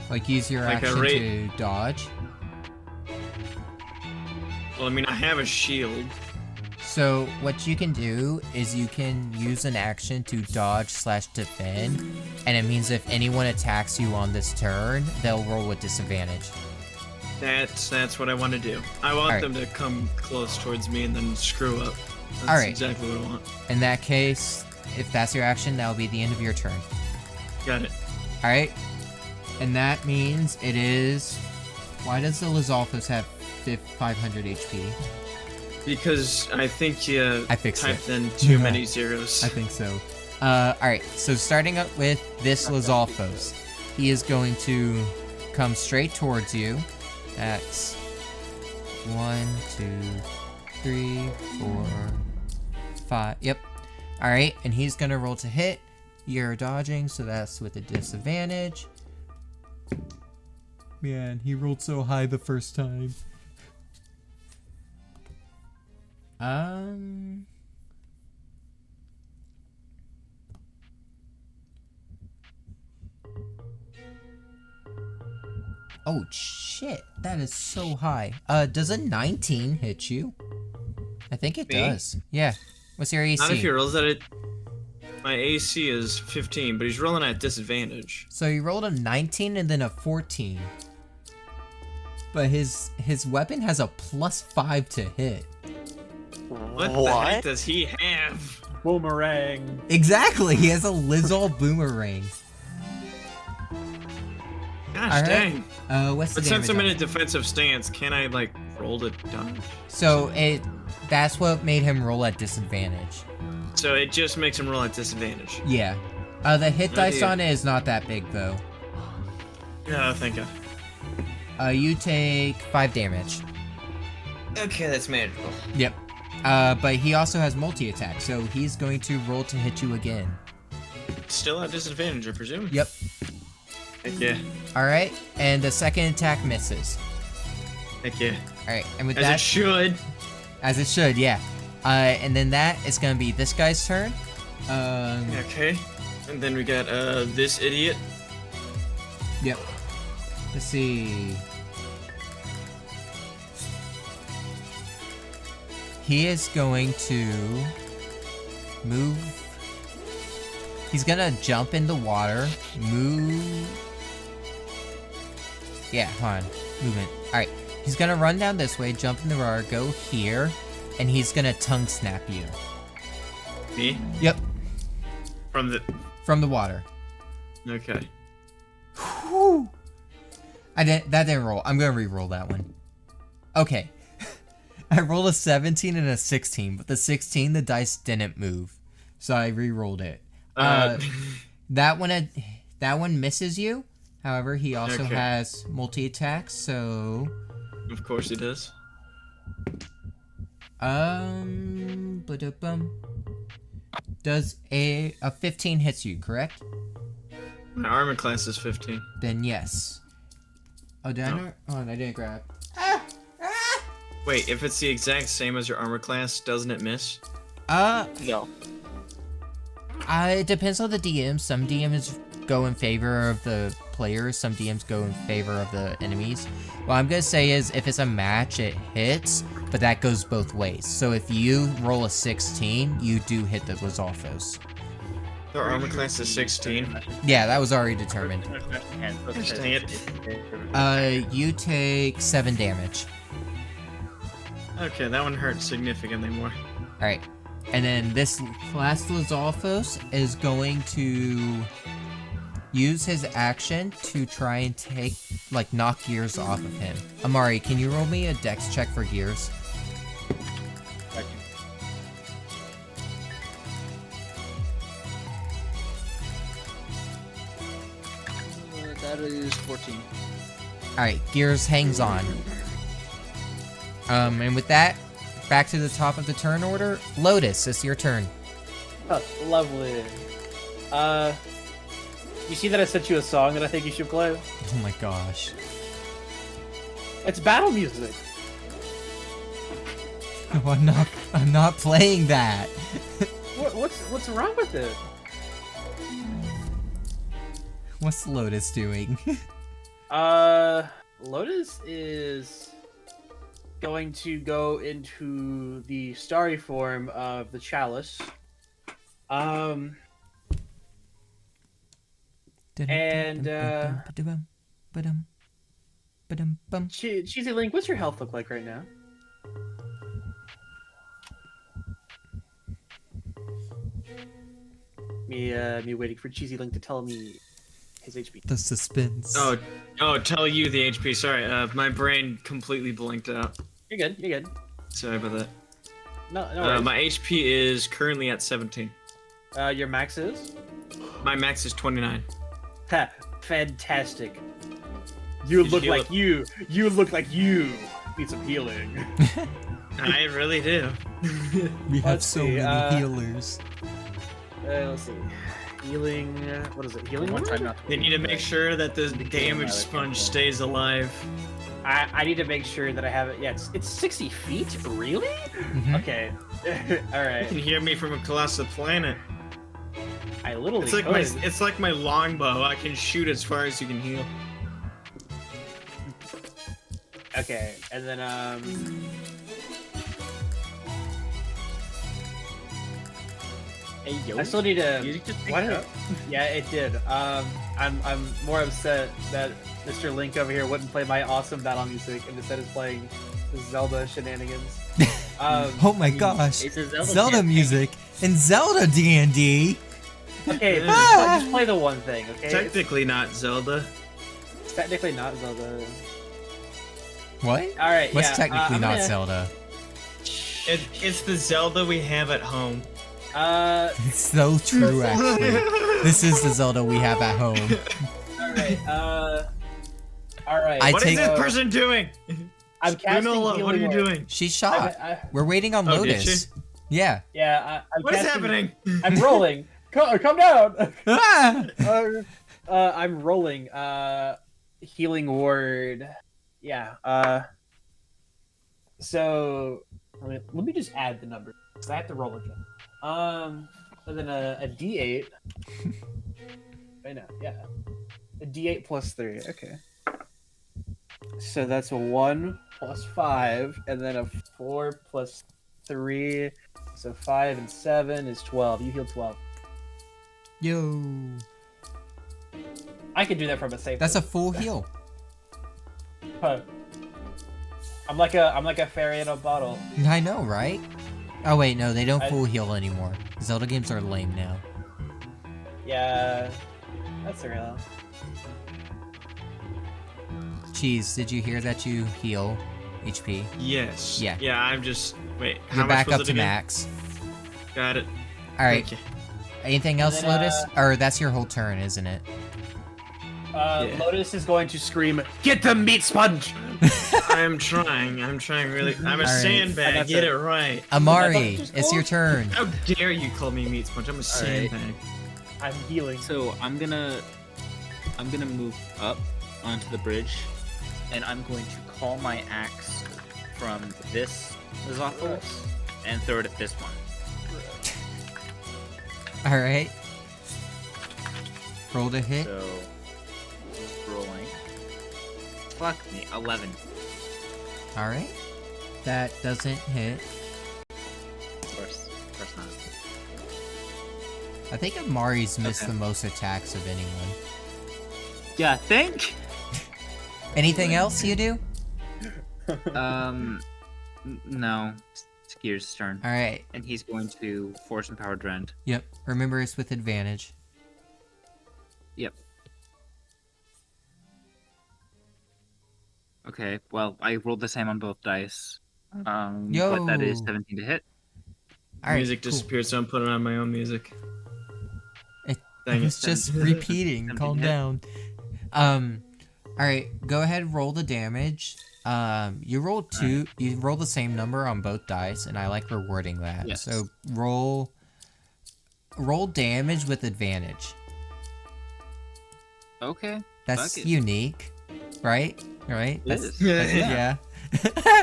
Like use your Like a action rate- to dodge? Well, I mean, I have a shield. So what you can do is you can use an action to dodge/defend, and it means if anyone attacks you on this turn, they'll roll with disadvantage. That's what I want to do. I want Alright. them to come close towards me and then screw up. That's Alright. exactly what I want. In that case, if that's your action, that'll be the end of your turn. Got it. Alright? And that means it is... Why does the Lizalfos have 500 HP? Because I think you I fixed typed it. in too many zeros. I think so. Alright, so starting up with this Lizalfos. He is going to come straight towards you. That's 1, 2, 3, 4, 5. Yep. Alright, and he's gonna roll to hit. You're dodging, so that's with a disadvantage. Man, he rolled so high the first time. Oh shit, that is so high. Does a 19 hit you? I think it Me? does. Yeah. What's your AC? Not if he rolls at it. My AC is 15, but he's rolling at disadvantage. So he rolled a 19 and then a 14. But his weapon has a +5 to hit. What the heck does he have? Boomerang. Exactly, he has a Lizal boomerang. Gosh Alright. dang. What's the But since damage I'm in on a it? defensive stance, can I like roll to dodge? So that's what made him roll at disadvantage. So it just makes him roll at disadvantage. Yeah. The hit dice Idea. on it is not that big though. Yeah, thank God. You take 5 damage. Okay, that's manageable. Yep. But he also has multi-attack, so he's going to roll to hit you again. Still at disadvantage, I presume. Yep. Heck yeah. All right, and the second attack misses. Heck yeah. All right, and with As that, it should. as it should, yeah. And then that is gonna be this guy's turn. Okay. And then we got this idiot. Yep. Let's see. He is going to move. He's gonna jump in the water. Move. Yeah, hold on. Movement. Alright. He's gonna run down this way, jump in the water, go here, and he's gonna tongue snap you. Me? Yep. From From the water. Okay. Whew. That didn't roll. I'm gonna re-roll that one. Okay. I rolled a 17 and a 16, but the 16, the dice didn't move. So I re-rolled it. That one misses you. However, he also Okay. has multi-attacks, so... Of course he does. Ba-da-bum. Does a 15 hits you, correct? My armor class is 15. Then yes. Oh, did I No. not? Oh, I didn't grab. Wait, if it's the exact same as your armor class, doesn't it miss? No. It depends on the DM. Some DMs go in favor of the players, some DMs go in favor of the enemies. What I'm gonna say is, if it's a match, it hits, but that goes both ways. So if you roll a 16, you do hit the LizGodfols. Their armor class is 16. Yeah, that was already determined. Dang it. You take 7 damage. Okay, that one hurts significantly more. Alright. And then this last LizGodfols is going to use his action to try and take, like, knock gears off of him. Amari, can you roll me a dex check for gears? That is 14. Alright, gears hangs on. And with that, back to the top of the turn order. Lotus, it's your turn. Oh, lovely. You see that I sent you a song that I think you should play? Oh my gosh. It's battle music. No, I'm not playing that. What's wrong with it? What's Lotus doing? Lotus is going to go into the starry form of the chalice. Cheesy Link, what's your health look like right now? Me waiting for Cheesy Link to tell me his HP. The suspense. Oh, tell you the HP. Sorry, my brain completely blanked out. You're good. You're good. Sorry about that. No worries. My HP is currently at 17. Your max is? My max is 29. Ha! Fantastic. You Did look you like you. You look like you need some healing. I really do. We have Let's so see, many healers. Let's see. Healing. What is it? Healing. One time not. They need to make sure that the damage sponge stays alive. I need to make sure that I have it. Yeah, it's 60 feet. Really? Mhm. Okay. All You right. can hear me from across the planet. I literally It's like could. it's like my longbow. I can shoot as far as you can heal. Okay, and then Hey, yo. I still need to. Music just Why picked did up. Yeah, it did. I'm more upset that Mr. Link over here wouldn't play my awesome battle music and instead is playing the Zelda shenanigans. Oh my gosh. It's a Zelda Zelda campaign. music and Zelda D&D. Okay, but Ah! just play the one thing, okay? Technically not Zelda. It's technically not Zelda. What? All right, What's yeah, technically I'm not gonna- Zelda? It's the Zelda we have at home. It's so true, actually. This is the Zelda we have at home. All right. I What is take- this person doing? I'm casting Spinola, healing what are you word. doing? She's shot. I- We're waiting on Oh, did Lotus. she? Yeah. Yeah, I'm What is casting- happening? I'm rolling. Come down. Ah! I'm rolling. Healing ward. Yeah. So let me just add the number. I have to roll again. And then a D8. I know. Yeah. A D8 plus 3. Okay. So that's a 1 plus 5, and then a 4 plus 3. So 5 and 7 is 12. You heal 12. Yo. I could do that from a safe. That's a full heal. Huh. I'm like a fairy in a bottle. I know, right? Oh wait, no, they don't I- full heal anymore. Zelda games are lame now. Yeah, that's real. Cheese, did you hear that you heal HP? Yes. Yeah. Yeah, I'm just... Wait, how You're much back was up it to again? max. Got it. Alright, Okay. anything else, then, Lotus? Or that's your whole turn, isn't it? Yeah. Lotus is going to scream, "Get the meat sponge!" I'm trying really... I'm a Alright. sandbag, That's get it. it right. Amari, Just it's go. your turn. How dare you call me meat sponge? I'm a sandbag. I'm healing. So I'm gonna move up onto the bridge, and I'm going to call my axe from this LizGodfols and throw it at this one. Alright. Roll to hit. So just rolling. Fuck me, 11. Alright. That doesn't hit. Of course not. I think Amari's missed Okay. the most attacks of anyone. Yeah, think. Anything else you do? No. It's Gear's turn, Alright. and he's going to force empower Drend. Yep. Remember, it's with advantage. Yep. Okay, well, I rolled the same on both dice. But that is Yo. 17 to hit. Alright, Music cool. disappeared, so I'm putting on my own music. Dang It's it. just repeating. Something Calm hit. down. Alright, go ahead, roll the damage. You rolled two. You roll the same number on both dice, and I like rewarding that. Yes. So roll damage with advantage. Okay. That's Fuck it. unique, right? Right? It That's, is. yeah.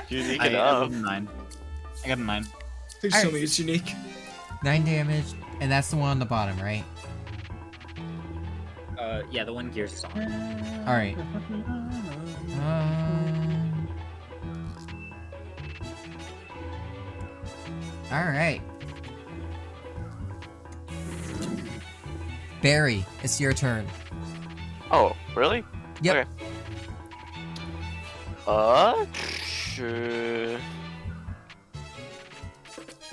Unique I got enough. a 9. I got a 9. Please tell me it's unique. 9 damage, and that's the one on the bottom, right? Yeah, the one Gears is on. All right. All right. Barry, it's your turn. Oh, really? Yep. Okay.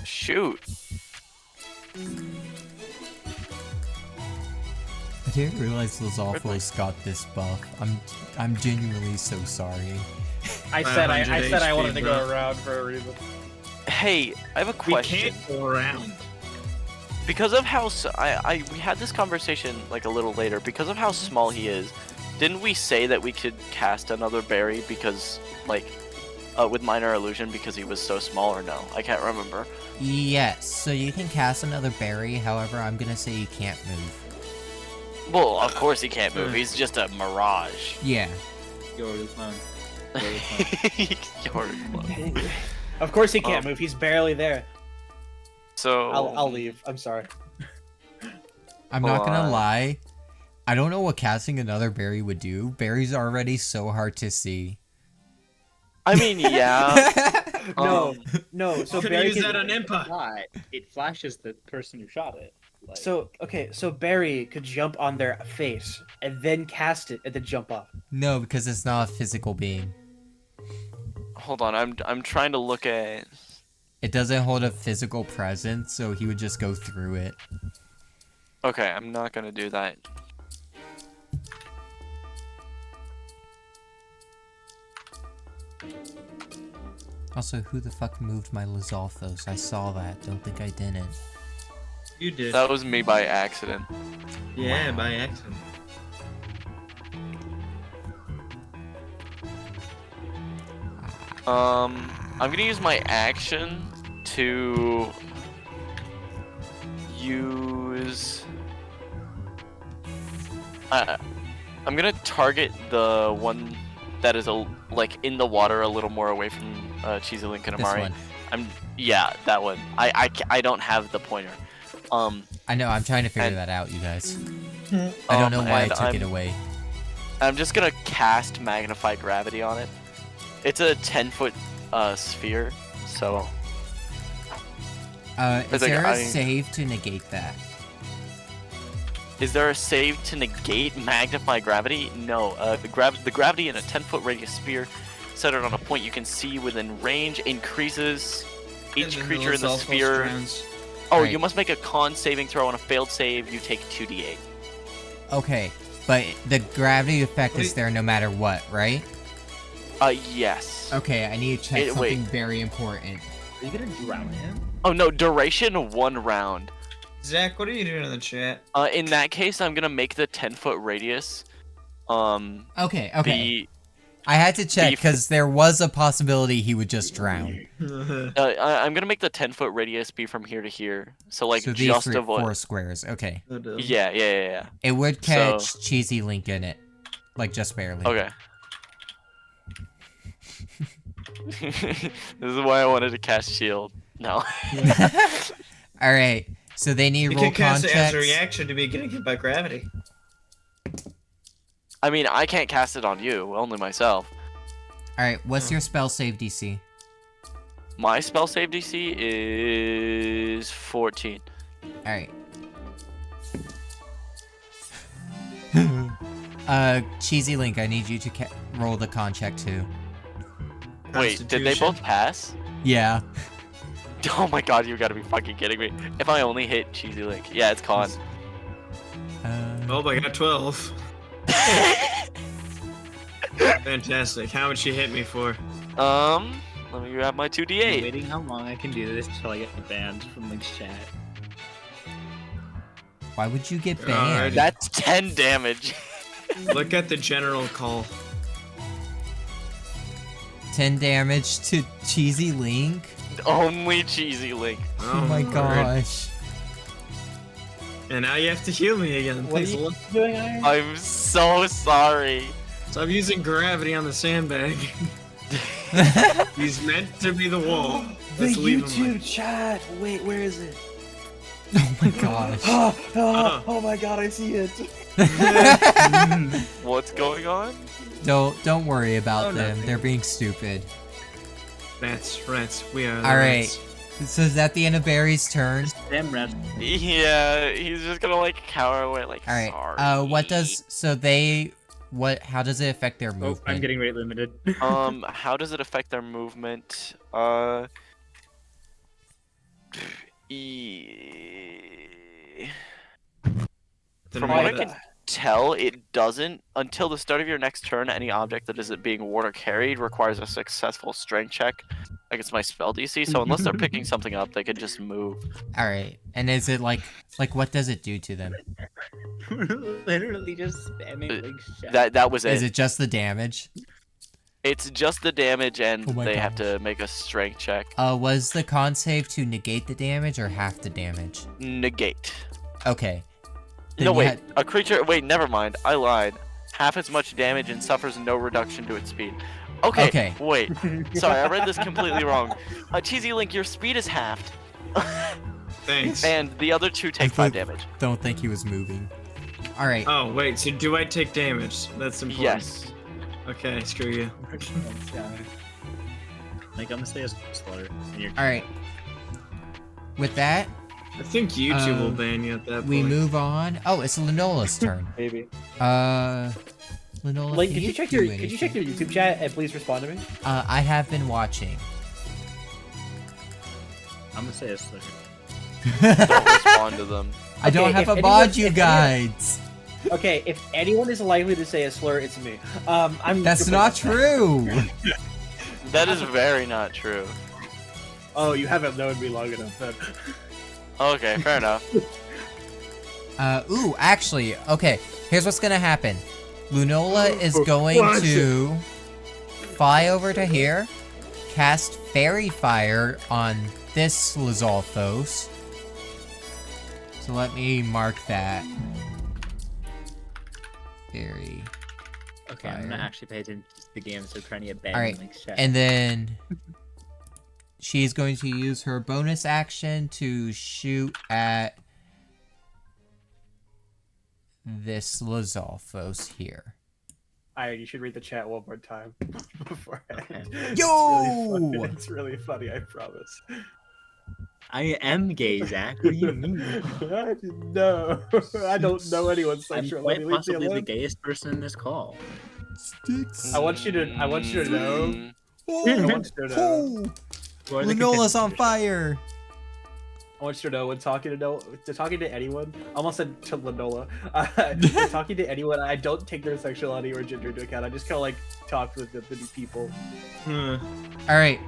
Shoot. I didn't realize LizGodfols got this buff. I'm genuinely so sorry. I said I 500 said I HP, wanted to bro. go around for a reason. Hey, I have a We question. can't go around. Because of how we had this conversation like a little later. Because of how small he is, didn't we say that we could cast another berry because with minor illusion because he was so small, or no? I can't remember. Yes, so you can cast another berry. However, I'm gonna say you can't move. Well, of course he can't move. He's just a mirage. Yeah. You're the clone. You're the clone. You're- Of course he can't move. He's barely there. So I'll leave. I'm sorry. I'm not gonna Hold on. lie. I don't know what casting another berry would do. Berries are already so hard to see. I mean, yeah. No, Um, no. So Could Barry use can, that on Impa. Fly. It flashes the person who shot it. Like, So Barry could jump on their face and then cast it and then jump off. No, because it's not a physical being. Hold on, I'm trying to look at. It doesn't hold a physical presence, so he would just go through it. Okay, I'm not gonna do that. Also, who the fuck moved my LizGodfols? I saw that. Don't think I didn't. You did. That was me by accident. Yeah, by accident. I'm gonna use my action to use. I'm gonna target the one that is like in the water a little more away from Cheesy Link and This Amari. one. Yeah, that one. I don't have the pointer. I know, I'm trying to figure that out, you guys. I don't know why I took it away. I'm just gonna cast Magnify Gravity on it. It's a 10-foot sphere, so. Is there a save to negate that? Is there a save to negate Magnify Gravity? No. The gravity in a 10-foot radius sphere centered on a point you can see within range increases each creature in the sphere. Oh, Right. you must make a con saving throw. On a failed save, you take 2d8. Okay, but the gravity effect is there no matter what, right? Yes. Okay, I need to check something wait. very important. Are you gonna drown him? Oh no, duration 1 round. Zach, what are you doing in the chat? In that case, I'm gonna make the 10-foot radius. Okay. The I had to check because there was a possibility he would just drown. I'm gonna make the 10-foot radius be from here to here. So like So these just avoid. 4 squares. Okay. Yeah. It would catch Cheesy Link in it, like just barely. Okay. This is why I wanted to cast shield. No. All right. So they need You roll can cast it as a context. reaction to be getting hit by gravity. I mean, I can't cast it on you, only myself. All right. What's your spell save DC? My spell save DC is 14. All right. Cheesy Link, I need you to roll the con check too. Wait, did they both pass? Yeah. Oh my god, you gotta be fucking kidding me. If I only hit Cheesy Link. Yeah, it's con. Oh, I got 12. Fantastic. How much you hit me for? Let me grab my I'm 2d8. waiting how long I can do this till I get banned from Link's chat. Why would you get Alrighty. banned? That's 10 damage. Look at the general call. 10 damage to Cheesy Link? Only Cheesy Link. Oh my Lord. gosh. And now you have to heal me again. What are Thanks a you lot. doing, Iron? I'm so sorry. So I'm using gravity on the sandbag. He's meant to be the wall. Let's leave him. chat. Wait, where is it? Oh my gosh. Oh my god, I see it. What's going on? Don't worry about Oh, them. nothing. They're being stupid. Rats. We are the All right. rats. So is that the end of Barry's turn? Damn rats. Yeah, he's just gonna like cower away like All right. sorry. How does it affect their Oh, movement? I'm getting rate limited. How does it affect their movement? From what I can tell, it doesn't. Until the start of your next turn, any object that isn't being worn or carried requires a successful strength check against my spell DC. So unless they're picking something up, they could just move. All right. And is it like what does it do to them? Literally just spamming Link's chat. That was it. Is it just the damage? It's just the damage, and Oh my they have gosh. to make a strength check. Was the con save to negate the damage or half the damage? Negate. Okay. No, Then you wait. had- A creature. Wait, never mind. I lied. Half as much damage and suffers no reduction to its speed. Okay. Okay. Wait. Sorry, I read this completely wrong. Cheesy Link, your speed is halved. Thanks. And the other two take 5 damage. Don't think he was moving. All right. Oh, wait. So do I take damage? That's important. Yes. Okay, screw you. Like, I'm gonna say a slur. And you're All right. With that, I think YouTube will ban you at that point. we move on. Oh, it's Linola's turn. Maybe. Linola, Link, can could you check do your YouTube chat and please respond to me? I have been watching. I'm gonna say a slur. Don't respond to them. I don't Okay, have if a anyone- bod, you if anyone- guys. Okay, if anyone is likely to say a slur, it's me. I'm. That's not true. That is very not true. Oh, you haven't known me long enough. Then. Okay, fair enough. Ooh, actually, okay. Here's what's gonna happen. Lunola is going to fly over to here, cast Fairy Fire on this LizGodfols. So let me mark that. Fairy. Okay, I'm gonna actually pay attention to the game, so trying to get bad All right, in Link's chat. and then she's going to use her bonus action to shoot at this LizGodfols here. Alright, you should read the chat one more time beforehand. Yo! It's really funny, I promise. I am gay, Zach. What do you mean? No, I don't know anyone's I'm sexual. quite possibly the gayest person in this call. Sticks. I want you to know. I want you to know. Lunola's on fire. I want you to know when talking to anyone. I almost said to Lenola. When talking to anyone, I don't take their sexuality or gender into account. I just kind of like talk with the people. All right.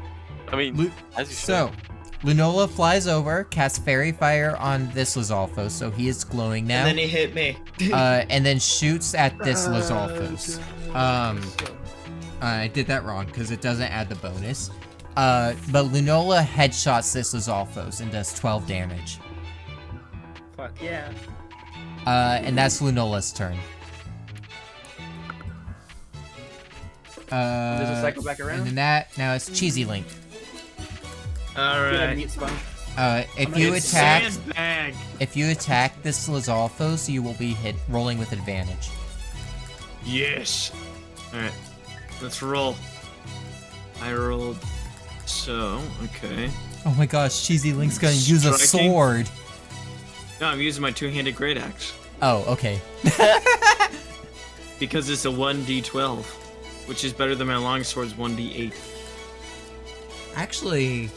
I mean, as you so Lunola flies over, casts Fairy Fire on this LizGodfols, so he is glowing now. And then he hit me. And then shoots at this LizGodfols. I did that wrong because it doesn't add the bonus. But Lunola headshots this LizGodfols and does 12 damage. Fuck yeah. And that's Lunola's turn. Does it cycle back around? And then now it's Cheesy Link. Alright. If you attack this LizGodfols, you will be rolling with advantage. Yes. Alright. Let's roll. I rolled. So, okay. Oh my gosh, Cheesy Link's gonna use a Striking? sword. No, I'm using my two-handed great axe. Oh, okay. Because it's a 1d12, which is better than my longsword's 1d8. Actually,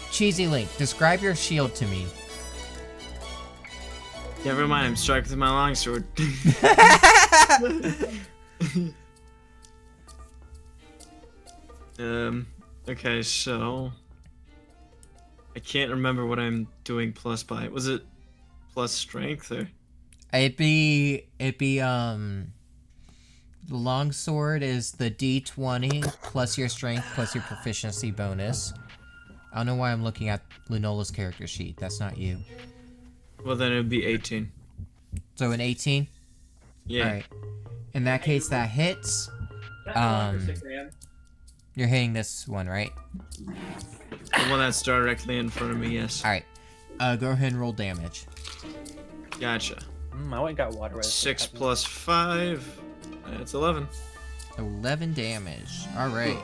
Cheesy Link, describe your shield to me. Never mind, I'm striking with my longsword. Okay, so I can't remember what I'm doing plus by. Was it plus strength or? It'd be the longsword is the D20 plus your strength plus your proficiency bonus. I don't know why I'm looking at Lunola's character sheet. That's not you. Well, then it would be 18. So an 18? Yeah. Alright. In that case, that hits. You're hitting this one, right? The one that's directly in front of me, yes. Alright. Go ahead and roll damage. Gotcha. I went and got water. 6 plus 5. That's 11. 11 damage. Alright.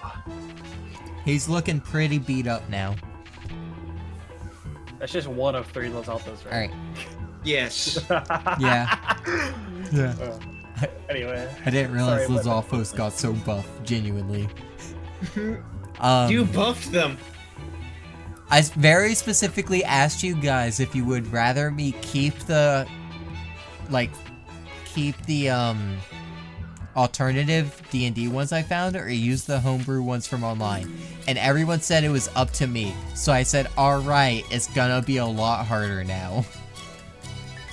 He's looking pretty beat up now. That's just one of 3 LizGodfols, right? Alright. Yes. Yeah. Yeah. Anyway. I didn't realize Sorry, LizGodfols got so buff, genuinely. You buffed them. I very specifically asked you guys if you would rather me keep the alternative D&D ones I found or use the homebrew ones from online. And everyone said it was up to me. So I said, alright, it's gonna be a lot harder now.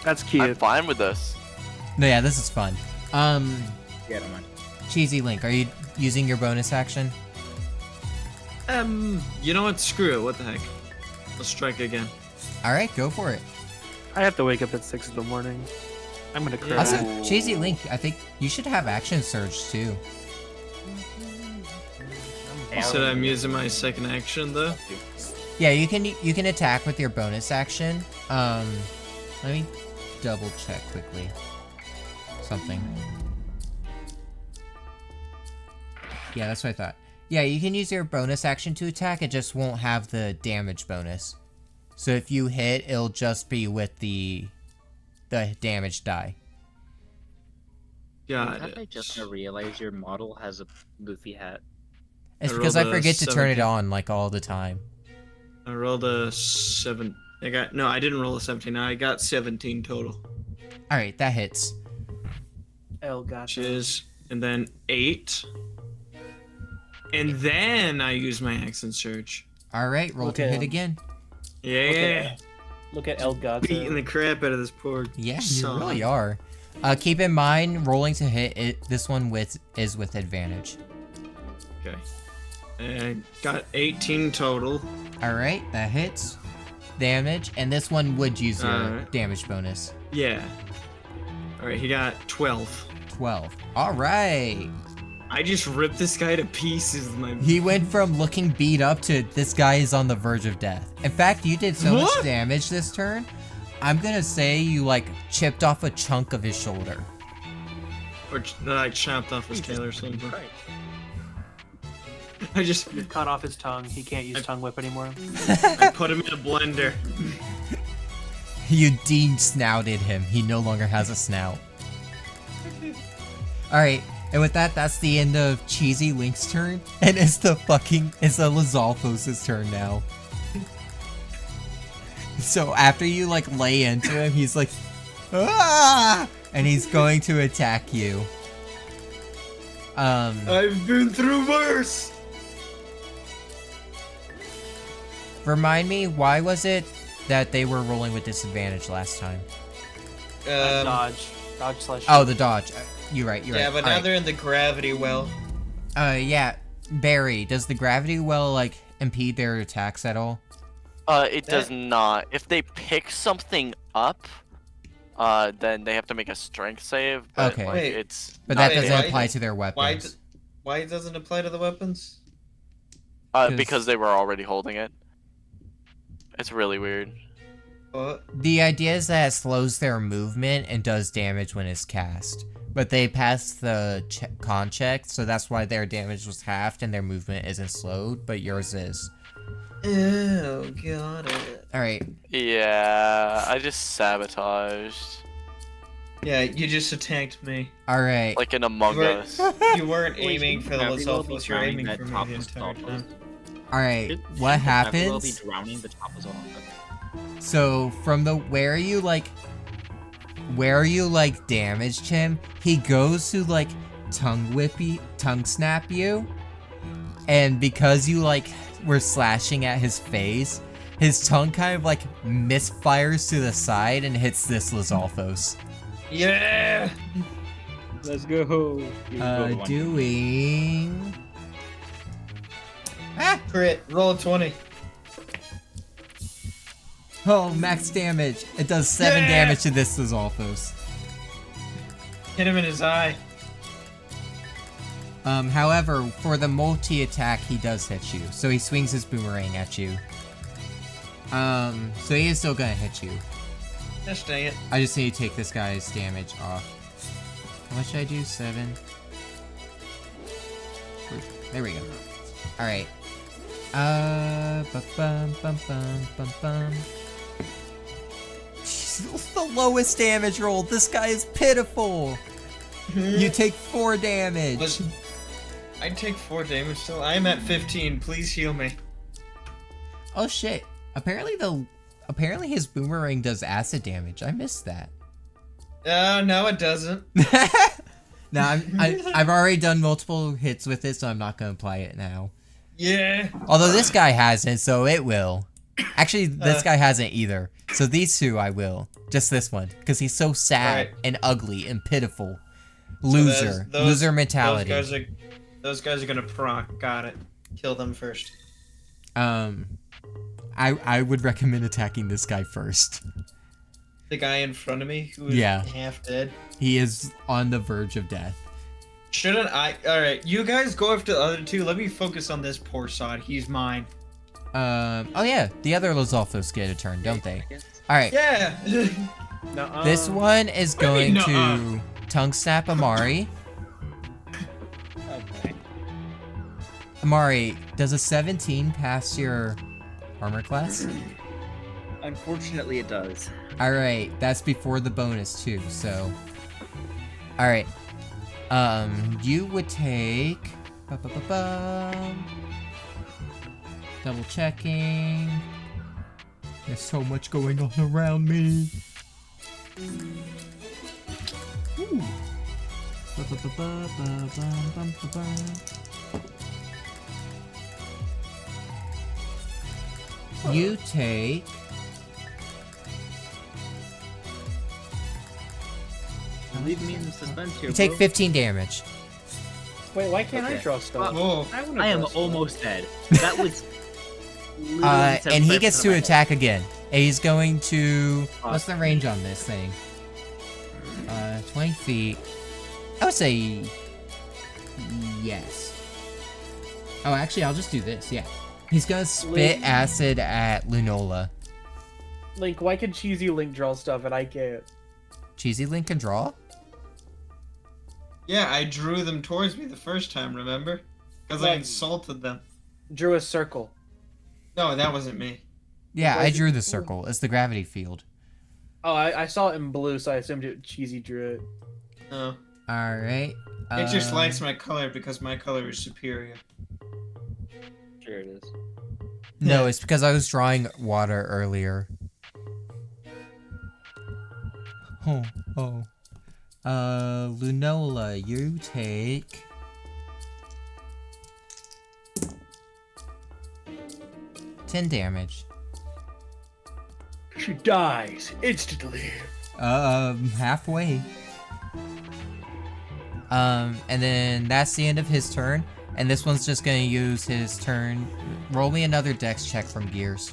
That's cute. I'm fine with this. No, yeah, this is fun. Yeah, don't mind. Cheesy Link, are you using your bonus action? You know what? Screw it. What the heck? Let's strike again. Alright, go for it. I have to wake up at 6 in the morning. I'm gonna cry. Also, Cheesy Link, I think you should have action surge too. You said I'm using my second action though. Yeah, you can attack with your bonus action. Let me double check quickly. Something. Yeah, that's what I thought. Yeah, you can use your bonus action to attack, it just won't have the damage bonus. So if you hit, it'll just be with the damage die. Got I just realized your model has a Luffy hat. It's I because I rolled a forget to turn it 17. on, like, all the time. I rolled a 7. I didn't roll a 17. I got 17 total. Alright, that hits. Which is, and then 8. And then I use my accent surge. Alright, roll to hit again. Yeah. Look at Elgato. Beating the crap out of this poor Yeah, you son. really are. Keep in mind, rolling to hit, this one is with advantage. Okay. I got 18 total. Alright, that hits. Damage, and this one would use your Alright. damage bonus. Yeah. Alright, he got 12. 12. All right. I just ripped this guy to pieces. He went from looking beat up to this guy is on the verge of death. In fact, you did so much damage this turn. I'm gonna say you like chipped off a chunk of his shoulder. Or like chopped off his tail or something. Right. I just You cut off his tongue. He can't use tongue whip anymore. I put him in a blender. You de-snouted him. He no longer has a snout. Alright, and with that, that's the end of Cheesy Link's turn. And it's the LizGodfols' turn now. So after you like lay into him, he's like, ah! And he's going to attack you. I've been through worse. Remind me, why was it that they were rolling with disadvantage last time? Dodge slash. Oh, the dodge. You're right. Yeah, but now they're in the gravity well. Yeah. Barry, does the gravity well like impede their attacks at all? It does not. If they pick something up, then they have to make a strength save. But, Okay. like, Wait. it's But not that big. doesn't apply to their weapons. Why it doesn't apply to the weapons? Because they were already holding it. It's really weird. What? The idea is that it slows their movement and does damage when it's cast. But they passed the con check, so that's why their damage was halved and their movement isn't slowed, but yours is. Oh, got it. Alright. Yeah, I just sabotaged. Yeah, you just attacked me. Alright. Like in Among Right. Us. You weren't aiming for the Gravity will be LizGodfols, you're drowning aiming that for me top the of entire Zelda. time. Alright. Should What the Gravity will be happens? drowning the top of Zelda. So from the where you damaged him, he goes to like tongue snap you, and because you like were slashing at his face, his tongue kind of like misfires to the side and hits this LizGodfols. Yeah! Let's go. Doing Crit, roll a 20. oh, max damage. It does 7 Yeah! damage to this LizGodfols. Hit him in his eye. However, for the multi-attack, he does hit you. So he swings his boomerang at you. So he is still gonna hit you. Gosh dang it. I just need to take this guy's damage off. How much did I do? 7? There we go. Alright. Ba-bum. The lowest damage roll. This guy is pitiful. You take 4 damage. Listen, I take 4 damage still. I'm at 15. Please heal me. Oh shit. Apparently his boomerang does acid damage. I missed that. No, it doesn't. No, I've already done multiple hits with it, so I'm not gonna apply it now. Yeah. Although this guy hasn't, so it will. Actually, this guy hasn't either. So these two I will. Just this one, because he's so sad and ugly and pitiful. Loser. Loser mentality. Those guys are gonna proc. Got it. Kill them first. I would recommend attacking this guy first. The guy in front of me who is half dead. He is on the verge of death. Shouldn't I? Alright, you guys go after the other two. Let me focus on this poor sod. He's mine. Oh yeah, the other LizGodfols get a turn, don't they? Alright. Yeah! This one is going What do you mean, to tongue snap Amari. Okay. Amari, does a 17 pass your armor class? Unfortunately, it does. Alright, that's before the bonus too, so. Alright. You would take. Double checking. There's so much going on around me. Ooh. You take. Leave me in suspense here. You take bro. 15 damage. Wait, why can't I Okay. draw stuff? Whoa. I am almost dead. That was. literally And he 75% gets of to my attack again. And he's going to. Oh. What's the range on this thing? 20 feet. I would say yes. Oh, actually, I'll just do this. Yeah. He's gonna spit acid at Lunola. Link, why can Cheesy Link draw stuff and I can't? Cheesy Link can draw? Yeah, I drew them towards me the first time, remember? Because I insulted them. Drew a circle. No, that wasn't me. Yeah, I drew the circle. It's the gravity field. Oh, I saw it in blue, so I assumed Cheesy drew it. No. Alright. It just likes my color because my color is superior. Sure it is. No, it's because I was drawing water earlier. Oh. Lunola, you take... $10 damage. She dies instantly. Halfway. And then that's the end of his turn. And this one's just gonna use his turn. Roll me another dex check from Gears.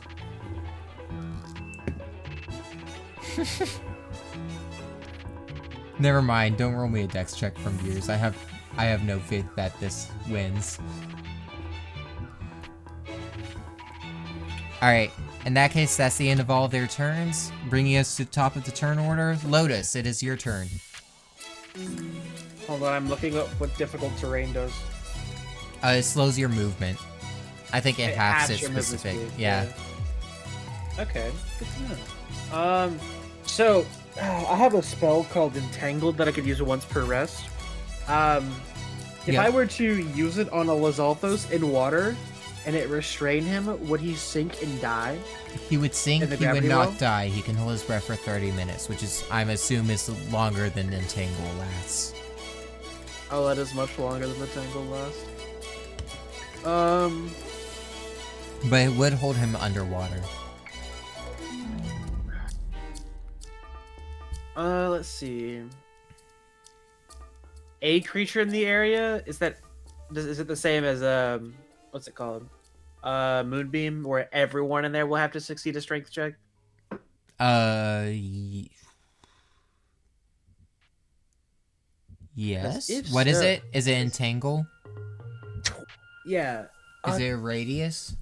Never mind, don't roll me a dex check from Gears. I have no faith that this wins. Alright, in that case, that's the end of all of their turns. Bringing us to the top of the turn order. Lotus, it is your turn. Hold on, I'm looking up what difficult terrain does. It slows your movement. I think it halves it your movement specific. speed, Yeah. Okay, good to know. So I have a spell called Entangled that I could use once per rest. If I were to use it on a LizGodfols in water and it restrain him, would he sink and die? He would sink, In the he would gravity not well? die. He can hold his breath for 30 minutes, which is, I'm assuming, is longer than Entangle lasts. Oh, that is much longer than the Tangle lasts. But it would hold him underwater. Let's see. A creature in the area, is it the same as what's it called? Moonbeam, where everyone in there will have to succeed a strength check? Yes. If What is so- it? Is it Entangle? Yeah. Is it a radius?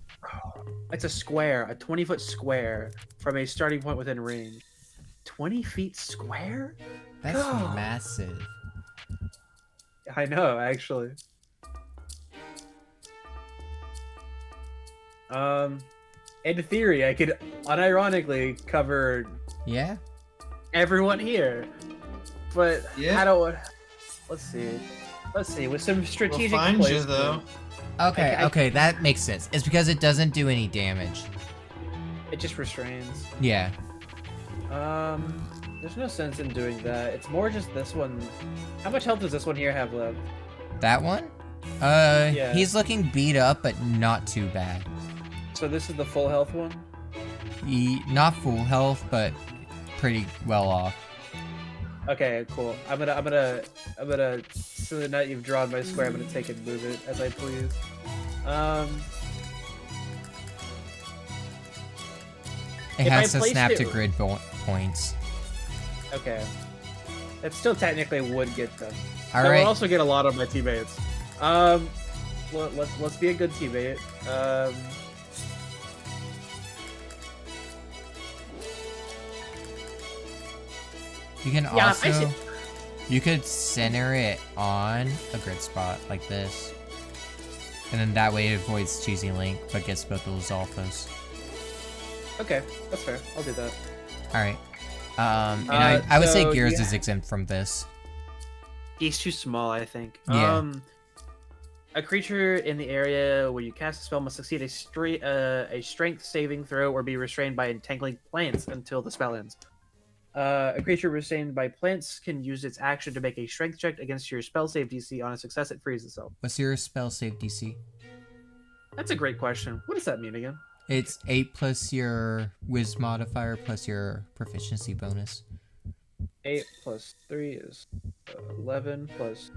It's a square, a 20-foot square from a starting point within range. 20 feet square? That's God. massive. I know, actually. In theory, I could unironically cover Yeah? everyone here, but Yeah. I don't. Let's see. With some We'll strategic find you, placement. though. Okay, I- okay, that makes sense. It's because it doesn't do any damage. It just restrains. Yeah. There's no sense in doing that. It's more just this one. How much health does this one here have left? That one? Yeah. He's looking beat up, but not too bad. So this is the full health one? Not full health, but pretty well off. Okay, cool. I'm gonna, so that now you've drawn my square, I'm gonna take and move it as I please. It If I has to placed snap it- to grid points. Okay. It still technically would get them. All I right. would also get a lot of my teammates. Let's be a good teammate. You can Yeah, I also, see. you could center it on a grid spot like this. And then that way it avoids Cheesy Link, but gets both of those alphas. Okay, that's fair. I'll do that. Alright. And I would say so Gears you is exempt from this. He's too small, I think. Yeah. A creature in the area where you cast a spell must succeed a strength saving throw or be restrained by entangling plants until the spell ends. A creature restrained by plants can use its action to make a strength check against your spell save DC. On a success, it frees itself. What's your spell save DC? That's a great question. What does that mean again? It's 8 plus your Wiz modifier plus your proficiency bonus. 8 plus 3 is 11 plus...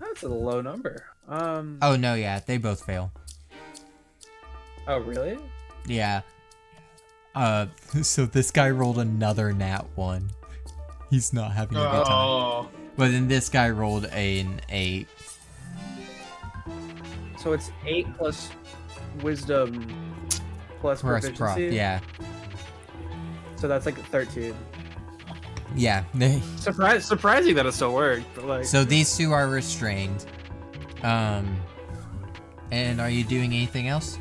That's a low number. Oh no, yeah, they both fail. Oh, really? Yeah. So this guy rolled another nat 1. He's not having a good time. Oh. But then this guy rolled an 8. So it's 8 plus wisdom plus Plus proficiency. prof, yeah. So that's like 13. Yeah. Surprising that it still worked, but like. So these two are restrained. And are you doing anything else?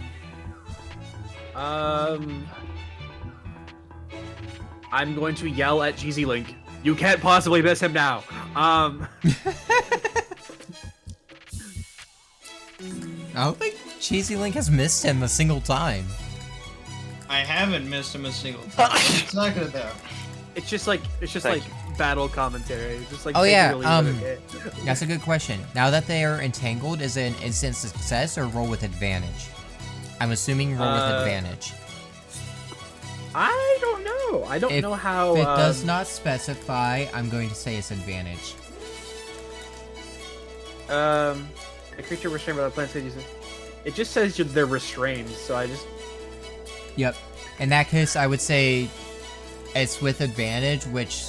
I'm going to yell at Jeezy Link. You can't possibly miss him now. I don't think Cheesy Link has missed him a single time. I haven't missed him a single time. It's not good though. It's just like battle commentary. It's just like Oh, take it yeah, or leave it, okay? That's a good question. Now that they are entangled, is it an instant success or roll with advantage? I'm assuming roll with advantage. I don't know. I don't know how. If it does not specify, I'm going to say it's advantage. A creature restrained by the plant stage. It just says they're restrained, so I just. Yep. In that case, I would say it's with advantage, which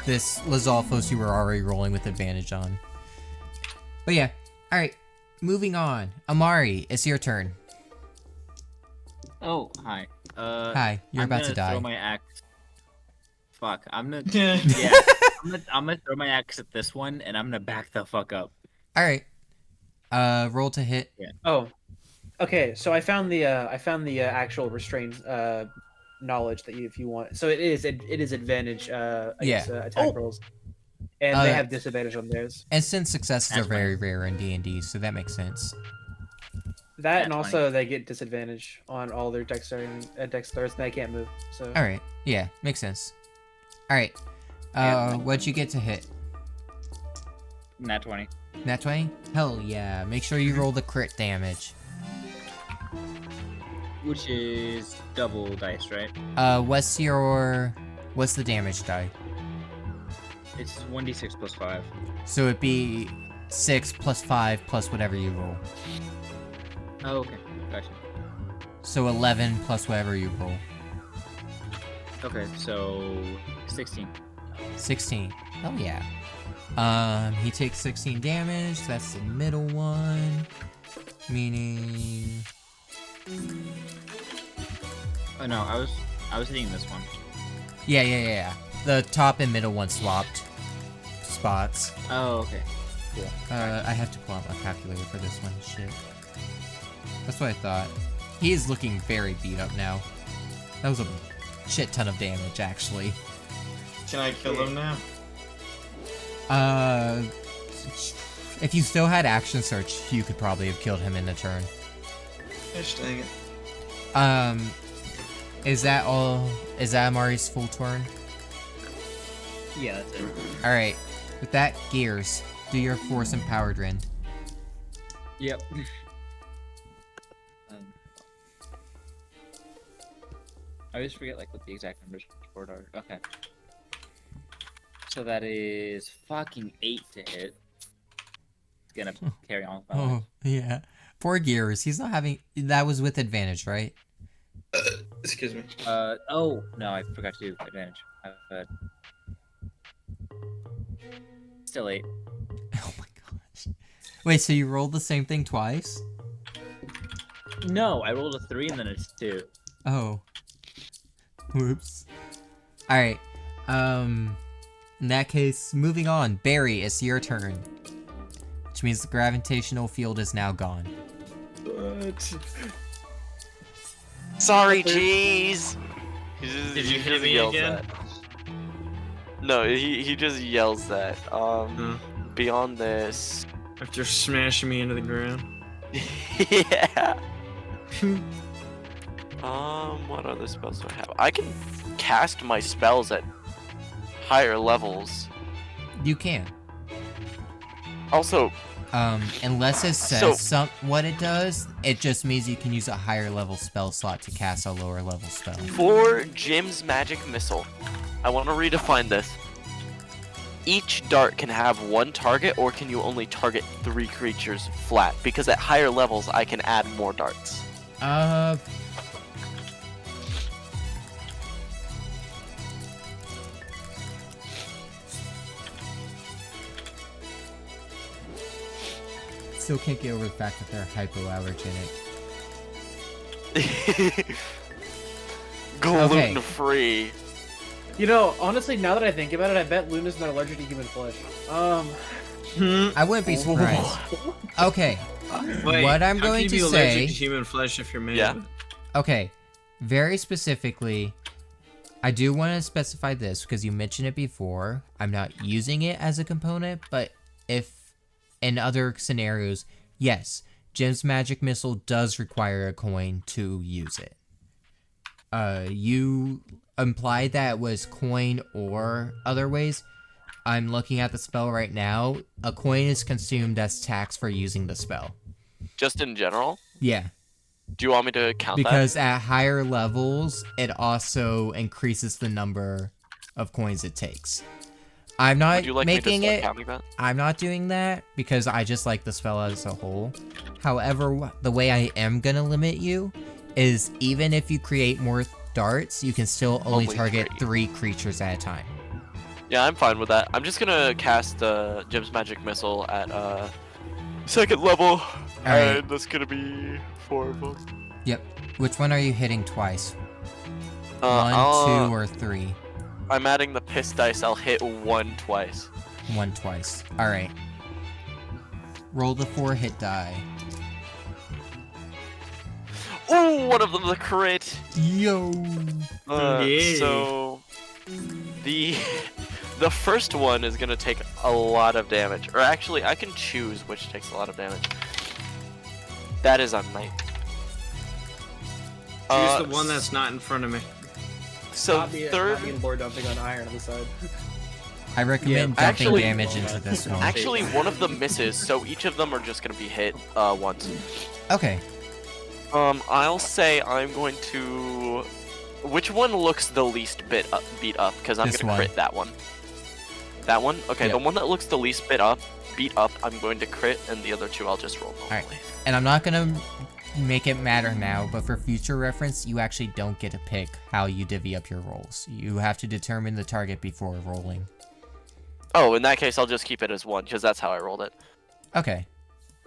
this LizGodfols you were already rolling with advantage on. But yeah. Alright. Moving on. Amari, it's your turn. Oh, hi. Hi. You're I'm about to gonna die. Throw my axe. Fuck. I'm gonna. Yeah. Yeah. I'm gonna throw my axe at this one, and I'm gonna back the fuck up. Alright. Roll to hit. Oh. Okay, so I found the actual restrained knowledge that if you want. So it is advantage against attack rolls, and they have disadvantage on theirs. Instant successes are That's very rare in D&D, so that makes sense. That and That's also they get disadvantage on all their dexterity and and they can't move. So. Alright. Yeah, makes sense. Alright. What'd you get to hit? Nat 20. Nat 20? Hell yeah. Make sure you roll the crit damage. Which is double dice, right? What's the damage die? It's 1d6 plus 5. So it'd be 6 plus 5 plus whatever you roll. Oh, okay. Gotcha. So 11 plus whatever you roll. Okay, so 16. 16. Hell yeah. He takes 16 damage. That's the middle one. Meaning... Oh no, I was hitting this one. Yeah. The top and middle one swapped spots. Oh, okay. Cool. I have to pull out my calculator for this one. Shit. That's what I thought. He is looking very beat up now. That was a shit ton of damage, actually. Can I kill him now? If you still had action search, you could probably have killed him in a turn. Gosh dang it. Is that all? Is that Amari's full turn? Yeah, that's it. Alright. With that, Gears, do your force and power drain. Yep. I always forget like what the exact numbers for it are. Okay. So that is fucking 8 to hit. It's gonna carry on with my life. Oh, yeah. Poor Gears, he's not having... That was with advantage, right? Excuse me. Oh, no, I forgot to do advantage. Still 8. Oh my gosh. Wait, so you rolled the same thing twice? No, I rolled a 3 and then it's 2. Oh. Whoops. Alright. In that case, moving on. Barry, it's your turn. Which means the gravitational field is now gone. What? Sorry, jeez. Did you hit me again? No, he just yells that. Beyond this. After smashing me into the ground. Yeah. What other spells do I have? I can cast my spells at higher levels. You can. Also, unless it says what it does, it just means you can use a higher level spell slot to cast a lower level spell. for Jim's magic missile, I want to redefine this. Each dart can have one target, or can you only target 3 creatures flat? Because at higher levels, I can add more darts. still can't get over the fact that they're hypoallergenic. Gluten free. You know, honestly, now that I think about it, I bet Luna's not allergic to human flesh. I wouldn't be surprised. Okay. Wait, what I'm how can going you to be say. allergic to human flesh if you're made of it? Okay. Very specifically, I do want to specify this because you mentioned it before. I'm not using it as a component, but if in other scenarios, yes, Jim's Magic Missile does require a coin to use it. You implied that it was coin or other ways. I'm looking at the spell right now. A coin is consumed as tax for using the spell. Just in general? Yeah. Do you want me to count Because at higher levels, it also increases the number of coins it takes. I'm not making it. I'm not doing that because I just like the spell as a whole. However, the way I am gonna limit you is even if you create more darts, you can still only target 3 creatures at a time. Yeah, I'm fine with that. I'm just gonna cast Jim's Magic Missile at 2nd level, and that's gonna be 4 of them. Yep. Which one are you hitting twice? 1, 2, or 3? I'm adding the piss dice. I'll hit 1 twice. 1 twice. All right. Roll the 4 hit die. Ooh, one of them's a crit. Yo. So the first one is gonna take a lot of damage, or actually, I can choose which takes a lot of damage. That is on Knight. Choose the one that's not in front of me. So Not being bored dumping on iron on the side. I recommend dumping damage into this one. Actually, one of them misses, so each of them are just gonna be hit once. Okay. I'll say I'm going to. Which one looks the least beat up? Because I'm gonna crit that one. That one? Okay, Yep. The one that looks the least beat up, I'm going to crit, and the other 2 I'll just roll normally. Alright. And I'm not gonna make it matter now, but for future reference, you actually don't get to pick how you divvy up your rolls. You have to determine the target before rolling. Oh, in that case, I'll just keep it as 1, because that's how I rolled it. Okay.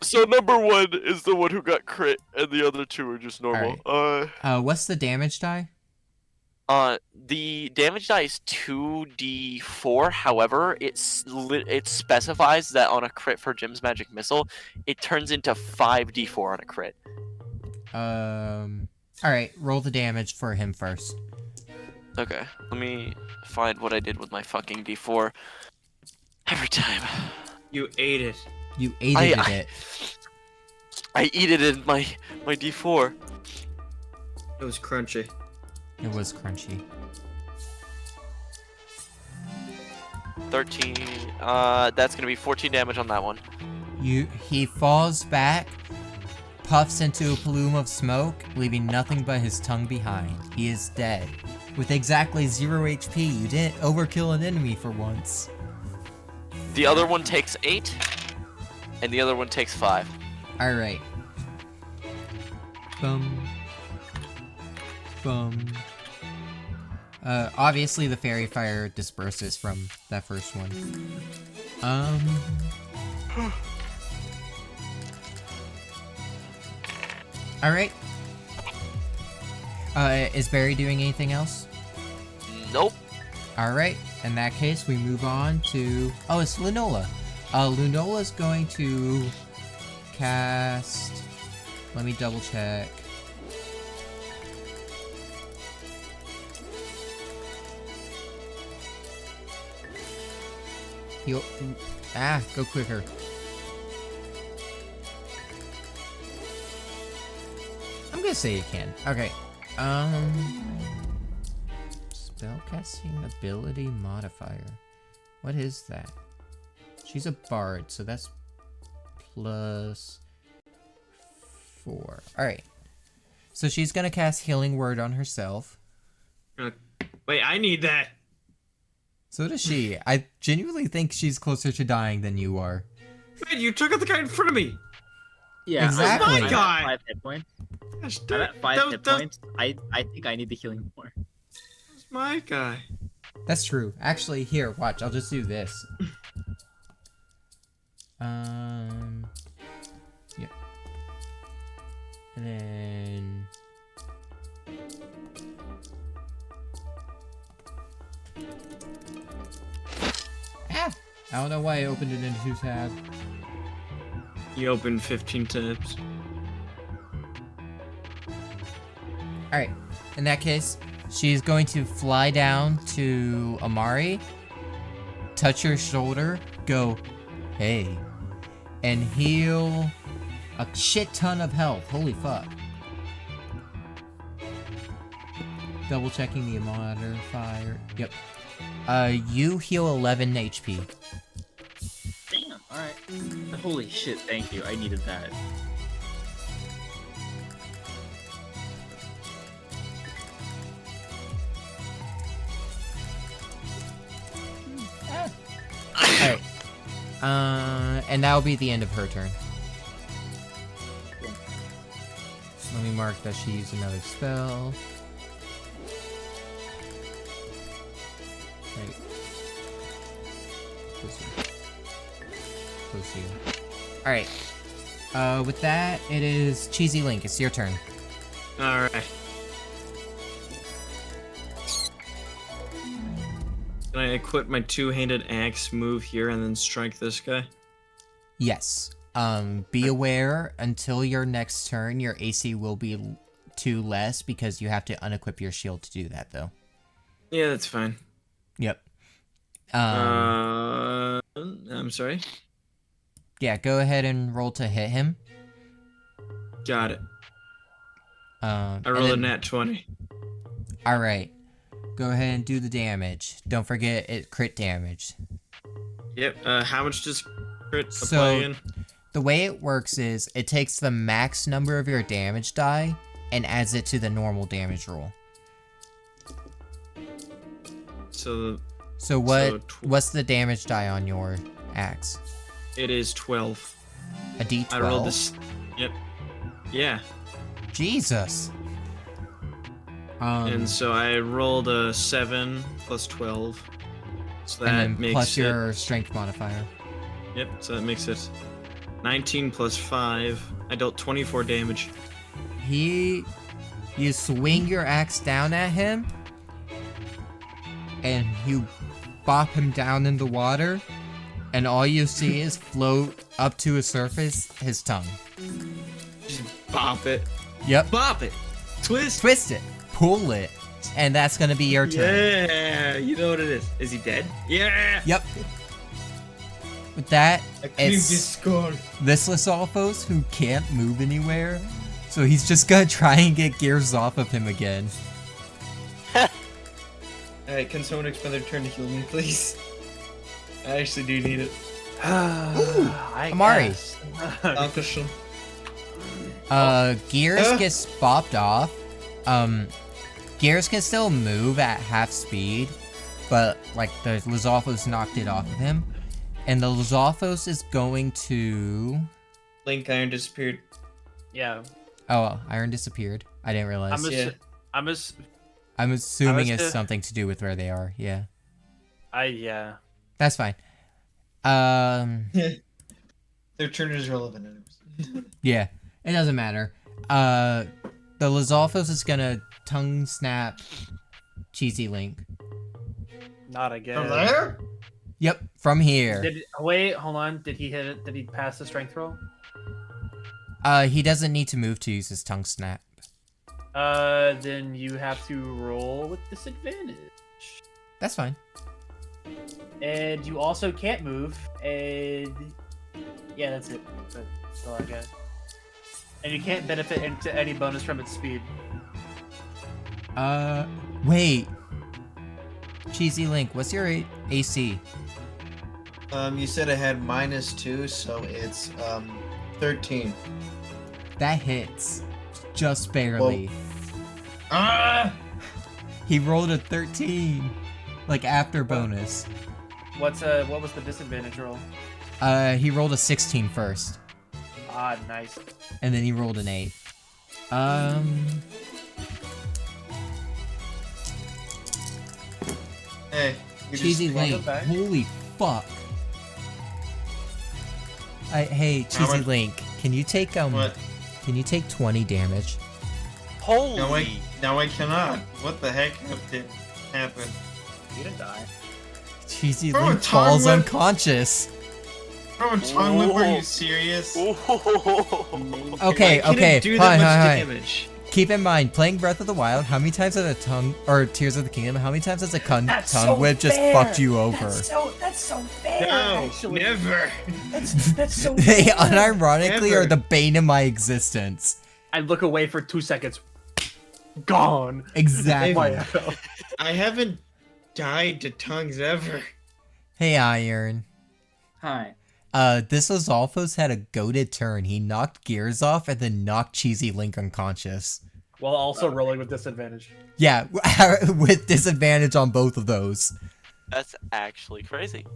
So number 1 is the one who got crit, and the other 2 are just normal. What's the damage die? The damage die is 2d4. However, it specifies that on a crit for Jim's Magic Missile, it turns into 5d4 on a crit. Alright, roll the damage for him first. Okay, let me find what I did with my fucking d4. Every time. You ate it. You ate it. I eat it in my d4. It was crunchy. It was crunchy. 13. That's gonna be 14 damage on that one. He falls back, puffs into a plume of smoke, leaving nothing but his tongue behind. He is dead. With exactly 0 HP, you didn't overkill an enemy for once. The other one takes 8, and the other one takes 5. Alright. Bum. Obviously the fairy fire disperses from that first one. Alright. Is Barry doing anything else? Nope. Alright, in that case we move on to... Oh, it's Lunola. Lunola's going to cast... Let me double check. Go quicker. I'm gonna say you can. Okay. Spellcasting ability modifier. What is that? She's a bard, so that's +4. Alright. So she's gonna cast Healing Word on herself. Wait, I need that. So does she. I genuinely think she's closer to dying than you are. Man, you took out the guy in front of me. Yeah, Exactly. I'm at God. 5 hit points. Gosh, I'm at 5 hit points. I think I need the healing more. That's my guy. That's true. Actually, here, watch. I'll just do this. And then... Ah! I don't know why I opened it into 2 tabs. You opened 15 tabs. Alright, in that case, she's going to fly down to Amari, touch her shoulder, go, hey, and heal a shit ton of health. Holy fuck. Double checking the modifier. Yep. You heal 11 HP. Damn. All right. Holy shit! Thank you. I needed that. Alright. And that'll be the end of her turn. Let me mark that she used another spell. Right. Close here. Close here. Alright. With that, it is Cheesy Link. It's your turn. Alright. Can I equip my two-handed axe, move here, and then strike this guy? Yes. Be aware, until your next turn, your AC will be 2 less because you have to unequip your shield to do that, though. Yeah, that's fine. Yep. I'm sorry? Yeah, go ahead and roll to hit him. Got it. I I rolled a nat 20. Alright. Go ahead and do the damage. Don't forget it crit damage. Yep, how much does crit apply So, again? the way it works is, it takes the max number of your damage die and adds it to the normal damage roll. So What's the damage die on your axe? it is 12. A D12? I rolled this. Yep. Yeah. Jesus. And so I rolled a 7 plus 12. So that and then makes plus it, your strength modifier. Yep, so that makes it 19 plus 5. I dealt 24 damage. You swing your axe down at him, and you bop him down in the water, and all you see is float up to his surface his tongue. Just bop it. Yep. Bop it. Twist. Twist it. Pull it. And that's gonna be your turn. Yeah, you know what it is. Is he dead? Yeah. Yep. With that, this score. this Lizalfos who can't move anywhere, so he's just gonna try and get gears off of him again. Alright, can someone expend their turn to heal me, please? I actually do need it. Amari. guess. Dankeschön. Gears gets bopped off. Gears can still move at half speed, but like the Lizalfos knocked it off of him. And the Lizalfos is going to... Link Iron disappeared. Yeah. Oh, Iron disappeared. I didn't realize. I'm assuming it's to- something to do with where they are. Yeah. yeah. That's fine. Their turn is relevant anyways. Yeah. It doesn't matter. The Lizalfos is gonna tongue snap Cheesy Link. Not again. From there? Yep, from here. Wait, hold on. Did he hit it? Did he pass the strength roll? He doesn't need to move to use his tongue snap. Then you have to roll with disadvantage. That's fine. And you also can't move, and yeah, that's it. That's all I got. And you can't benefit into any bonus from its speed. Wait. Cheesy Link, what's your AC? You said I had -2, so it's 13. That hits. Just barely. Ah! He rolled a 13. Like after bonus. What was the disadvantage roll? He rolled a 16 first. Ah, nice. And then he rolled an 8. Hey, you Cheesy just Link, back. holy fuck. Hey, Cheesy much- Link, can you take, What? Can you take 20 damage? Holy! Now I cannot. What the heck did happen? You didn't die. Cheesy Bro, Link tongue falls whip. unconscious. Bro, tongue whip, are you serious? Ooh. Okay, I couldn't okay. do Hi, that much hi, hi. damage. Keep in mind, playing Breath of the Wild, how many times has a tongue, or Tears of the Kingdom, how many times has a tongue whip just fucked you over? That's so fair. No, actually. never. That's so. They fair. unironically Never. are the bane of my existence. I look away for 2 seconds. Gone. Exactly. My echo. I haven't died to tongues ever. Hey, Iron. Hi. This Lizalfos had a goated turn. He knocked Gears off and then knocked Cheesy Link unconscious. While also rolling with disadvantage. Yeah, with disadvantage on both of those. That's actually crazy.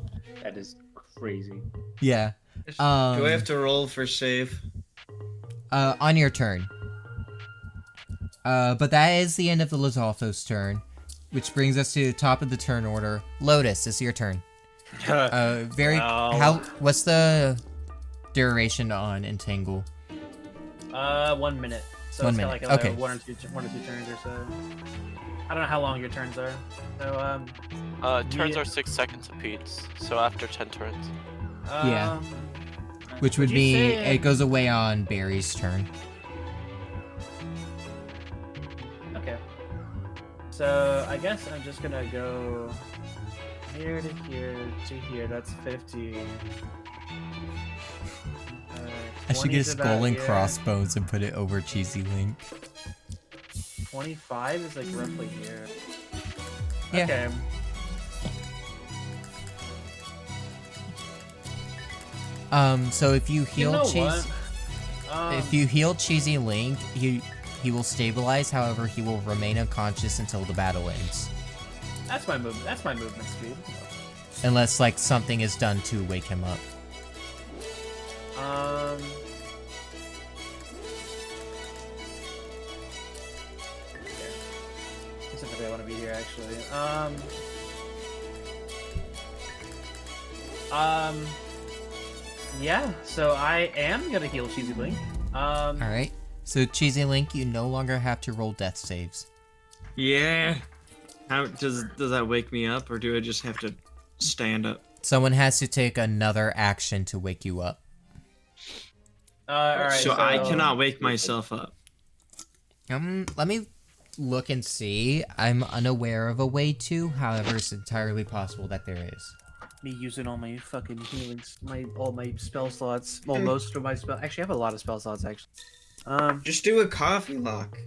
That is crazy. Yeah. Do I have to roll for save? On your turn. But that is the end of the Lizalfos turn, which brings us to the top of the turn order. Lotus, it's your turn. What's the duration on Entangle? 1 minute. So 1 it's minute, kind of like okay. one or two turns or so. I don't know how long your turns are. So Turns Yeah. are 6 seconds apiece, so after 10 turns. Yeah. Which would you be, say- it goes away on Barry's turn. Okay. So I guess I'm just gonna go here to here to here. That's 50. I should 20 get a is about skull and here. crossbones and put it over Cheesy Link. 25 is like roughly here. Yeah. Okay. So if you heal You know Cheesy... what? If you heal Cheesy Link, he will stabilize. However, he will remain unconscious until the battle ends, That's my move. That's my movement speed. unless like something is done to wake him up. Specifically, I want to be here actually. Yeah. So I am gonna heal Cheesy Link. All right. So Cheesy Link, you no longer have to roll death saves. Yeah. How does that wake me up, or do I just have to stand up? Someone has to take another action to wake you up. All right. so I cannot wake myself up. Let me look and see. I'm unaware of a way to. However, it's entirely possible that there is. Me using all my fucking healings, all my spell slots. Well, most of my spell. Actually, I have a lot of spell slots actually. Just do a coffee lock.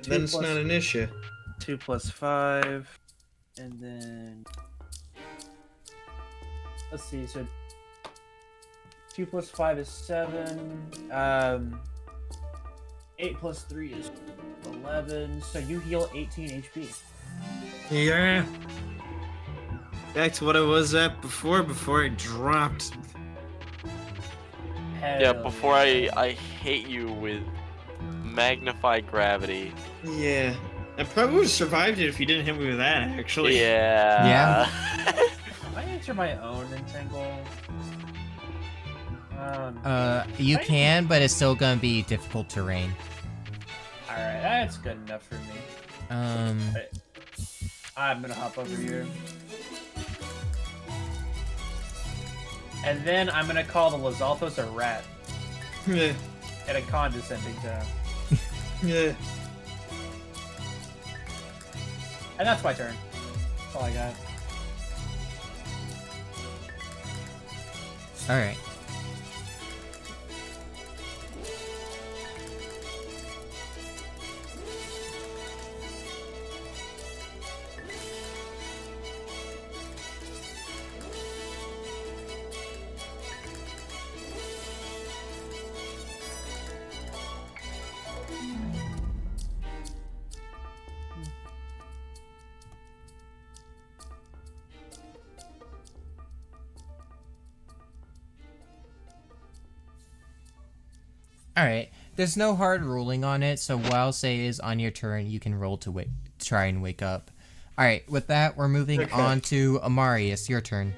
Then it's plus- not an issue. 2 plus 5, and then let's see. So 2 plus 5 is 7. 8 plus 3 is 11. So you heal 18 HP. Yeah. Back to what I was at before I dropped. Yeah, before I hate you with magnified gravity. Yeah. I probably would have survived it if you didn't hit me with that, actually. Yeah. I answer my own entangle. You can, but it's still gonna be difficult terrain. All right, that's good enough for me. I'm gonna hop over here. And then I'm gonna call the Lizalfos a rat Yeah. in a condescending tone. Yeah. And that's my turn. That's all I got. All right. Alright, there's no hard ruling on it, so what I'll say is on your turn, you can roll to try and wake up. Alright, with that, we're moving on to Amari. It's your turn.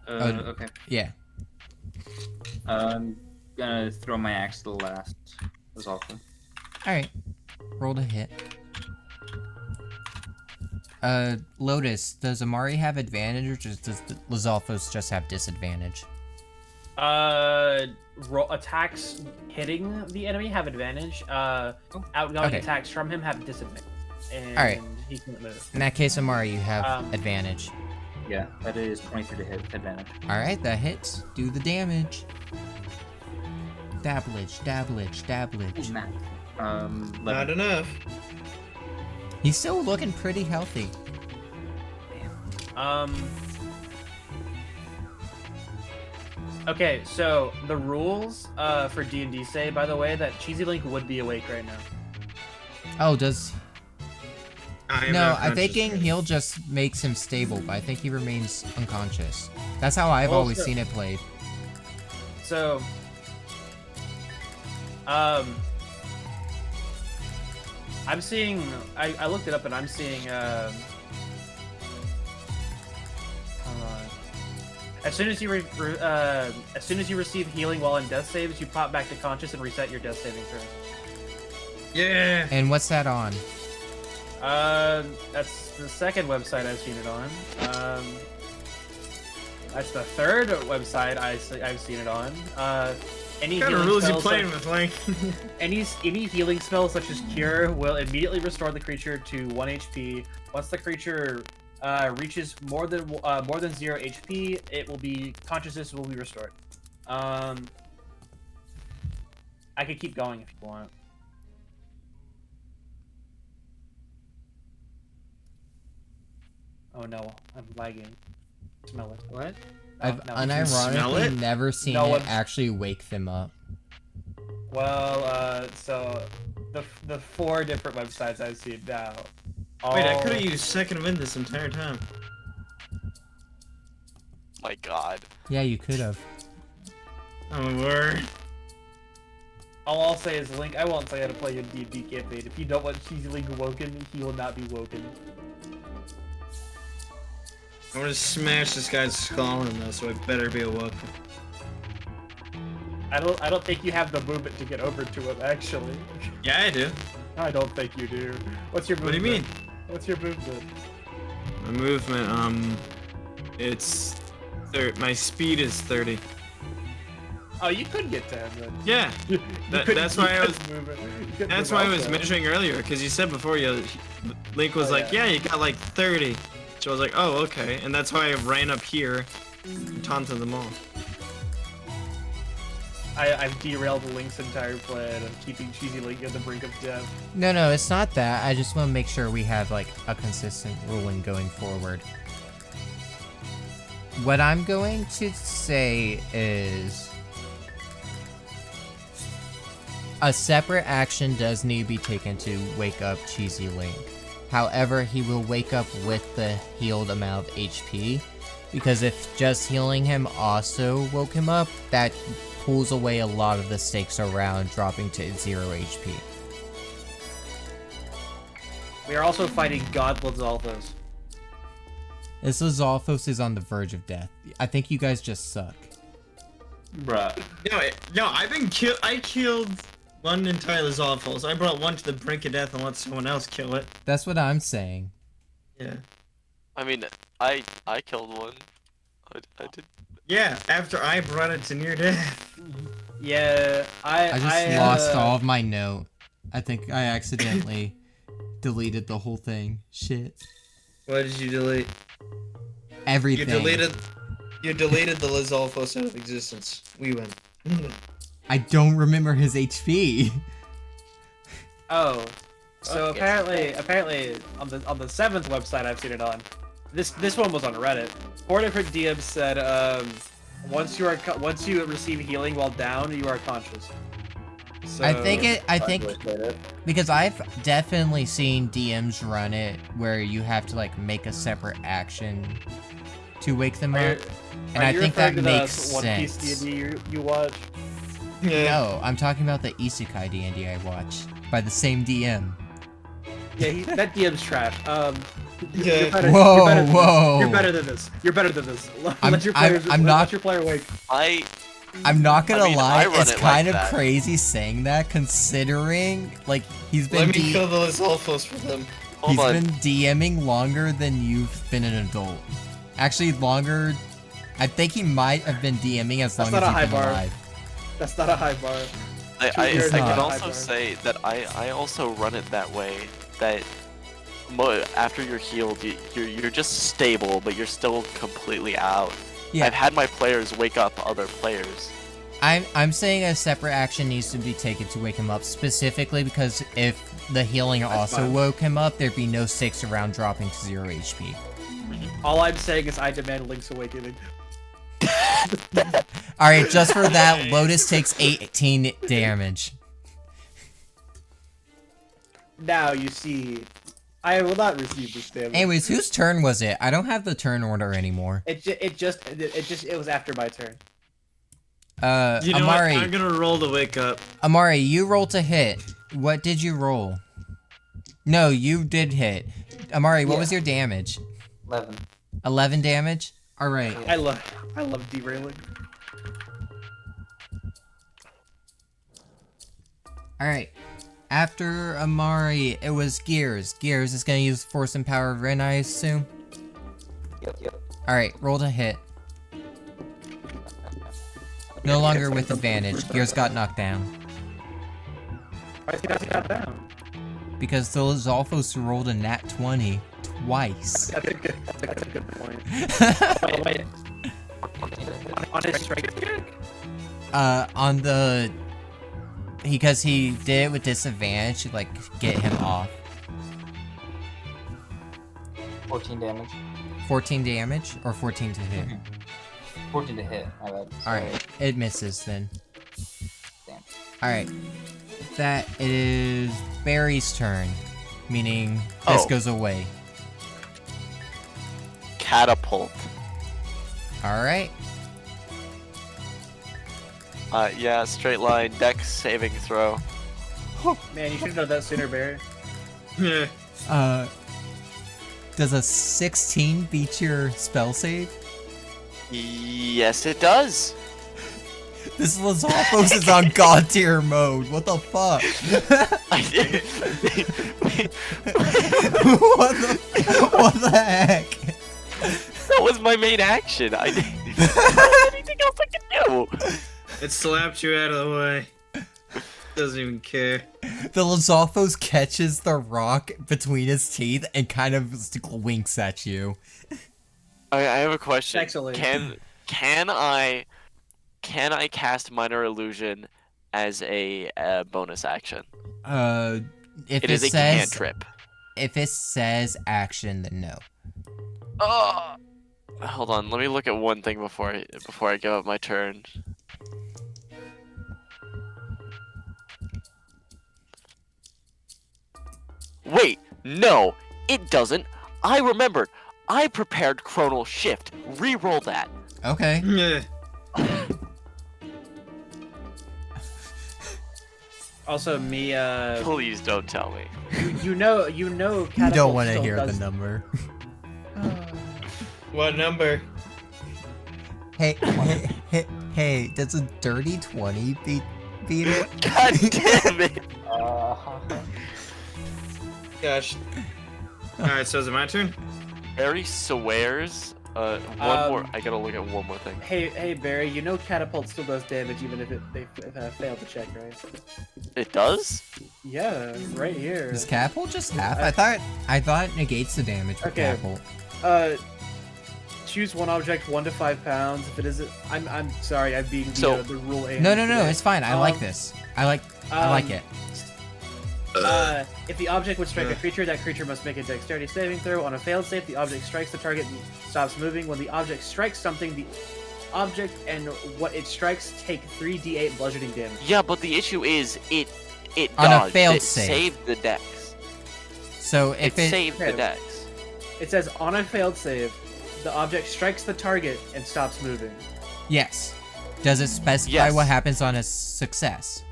Okay. Yeah. gonna throw my axe to the last. That's awful. Alright. Roll to hit. Lotus, does Amari have advantage or does LizGodfols just have disadvantage? Attacks hitting the enemy have advantage. Outgoing attacks from him have disadvantage. And Alright. he can't move. In that case, Amari, you have advantage. Yeah, that is 23 to hit advantage. Alright, that hits. Do the damage. Dabblage, dabblage, dabblage. Not enough. He's still looking pretty healthy. Okay, so the rules for D&D say, by the way, that Cheesy Link would be awake right now. Oh, does... I am No, not I conscious. think heal just makes him stable, but I think he remains unconscious. That's how I've always seen it played. So, I'm seeing. I looked it up and I'm seeing. Hold on. As soon as you receive healing while in death saves, you pop back to conscious and reset your death saving throw. Yeah. And what's that on? That's the second website I've seen it on. That's the third website I've seen it on. Any What kind of healing rules you spells playing with, Link? any healing spell such as Cure will immediately restore the creature to 1 HP. Once the creature reaches more than 0 HP, consciousness will be restored. I could keep going if you want. Oh no, I'm lagging. Smell it. What? I've no. smell unironically it? never seen No it one- actually wake them up. Well, so the 4 different websites I've seen now. Wait, I could have used second wind this entire time. My God. Yeah, you could have. Oh my word. All I'll say is, Link, I won't say how to play your D&D campaign. If you don't want Cheesy Link woken, he will not be woken. I'm gonna smash this guy's skull in though, so I better be awoken. I don't think you have the movement to get over to him, actually. Yeah, I do. I don't think you do. What's your What do movement? you mean? What's your movement? My movement, it's my speed is 30. Oh, you could get to him then. Yeah, You couldn't that's why I use was. movement. You couldn't That's move why I was outside. measuring earlier, because you said before Link was Oh, like, yeah. yeah, you got like 30. So I was like, oh, okay, and that's why I ran up here, and taunted them all. I've derailed Link's entire plan of keeping Cheesy Link at the brink of death. No, it's not that. I just want to make sure we have like a consistent ruling going forward. What I'm going to say is a separate action does need to be taken to wake up Cheesy Link. However, he will wake up with the healed amount of HP, because if just healing him also woke him up, that pulls away a lot of the stakes around dropping to 0 HP. We are also fighting God LizGodfols. This LizGodfols is on the verge of death. I think you guys just suck. Bruh. No, I killed one entire LizGodfols. I brought one to the brink of death and let someone else kill it. That's what I'm saying. Yeah. I mean, I killed one. I did. Yeah, after I brought it to near death. Yeah, I just lost all of my note. I think I accidentally deleted the whole thing. Shit. What did you delete? Everything. You deleted the LizGodfols out of existence. We win. I don't remember his HP. Oh, so Okay. apparently on the 7th website I've seen it on. This one was on Reddit. 4 different DMs said once you receive healing while down, you are conscious. So, I think because I've definitely seen DMs run it where you have to like make a separate action to wake them up, and I think that makes One Piece sense. D&D you watch. No, I'm talking about the Isekai D&D I watched by the same DM. Yeah, that DM's trash. Yeah. You're better, Whoa, you're better than whoa. This. You're better than this. You're better than this. I'm Let your player not- let your player wake. I'm not gonna I mean, lie, I run it's it kind like of that. crazy saying that, considering like he's been Let me kill the LizGodfols for them. Hold on. been DMing longer than you've been an adult. Actually, longer. I think he might have been DMing as long That's as not a you've been high bar. alive. That's not a high bar. I 2 years not. can ago, also high bar. say that I also run it that way. That after you're healed, you're just stable, but you're still completely out. Yeah. I've had my players wake up other players. I'm saying a separate action needs to be taken to wake him up, specifically because if the healing also fine. woke him up, there'd be no stakes around dropping to 0 HP. All I'm saying is I demand Link's Awakening. Alright, just for that, Lotus takes 18 damage. Now you see, I will not receive this damage. Anyways, whose turn was it? I don't have the turn order anymore. It was after my turn. You know Amari, what? I'm gonna roll to wake up. Amari, you rolled to hit. What did you roll? No, you did hit. Amari, what was your damage? 11. 11 damage? Alright. I love derailing. Alright. After Amari, it was Gears. Gears is gonna use Force and Power of Ren, I assume? Yep. Alright, roll to hit. No longer with advantage. Gears got knocked down. Why is he got down? Because the LizGodfols rolled a nat 20 twice. That's a good point. Wait. On his strike check? On the... Because he did it with disadvantage to, like, get him off. 14 damage. 14 damage? Or 14 to hit? 14 to hit. My bad. Sorry. Alright, it misses then. Damn. Alright. That is Barry's turn. Meaning, this Oh. goes away. Catapult. Alright. Yeah, straight line, dex saving throw. Man, you should have done that sooner, Barry. Yeah. Does a 16 beat your spell save? Yes, it does. This LizGodfols is on god tier mode. What the fuck? what the heck? That was my main action. I didn't anything else I can do. It slapped you out of the way. Doesn't even care. The LizGodfols catches the rock between his teeth and kind of winks at you. I have a question. Excellent. Can I cast minor illusion as a bonus action? If It is a says cantrip. if it says action, then no. Hold on, let me look at one thing before I give up my turn. Wait, no, it doesn't. I remembered. I prepared Chronal Shift. Reroll that. Okay. Yeah. Also, me, Please don't tell me. you know, You Catapult don't want to still hear the does- number. What number? Hey, does a dirty 20 beat it? God damn it. Gosh. Alright, so is it my turn? Barry swears. One more. I gotta look at one more thing. Hey, Barry, you know Catapult still does damage even if they fail to check, right? It does? Yeah, right here. Does catapult just half? I thought it negates the damage with Okay. catapult. Choose one object 1 to 5 pounds. If it isn't, I'm sorry, I'm being the rule. No, today. it's fine. I like this. I like it. If the object would strike a creature, that creature must make a dexterity saving throw. On a failed save, the object strikes the target and stops moving. When the object strikes something, the object and what it strikes take 3d8 bludgeoning damage. Yeah, but the issue is it On a dodged. failed it save. saved the dex. So if It saved the Okay. dex. It says on a failed save, the object strikes the target and stops moving. yes, does it specify Yes. what happens on a success?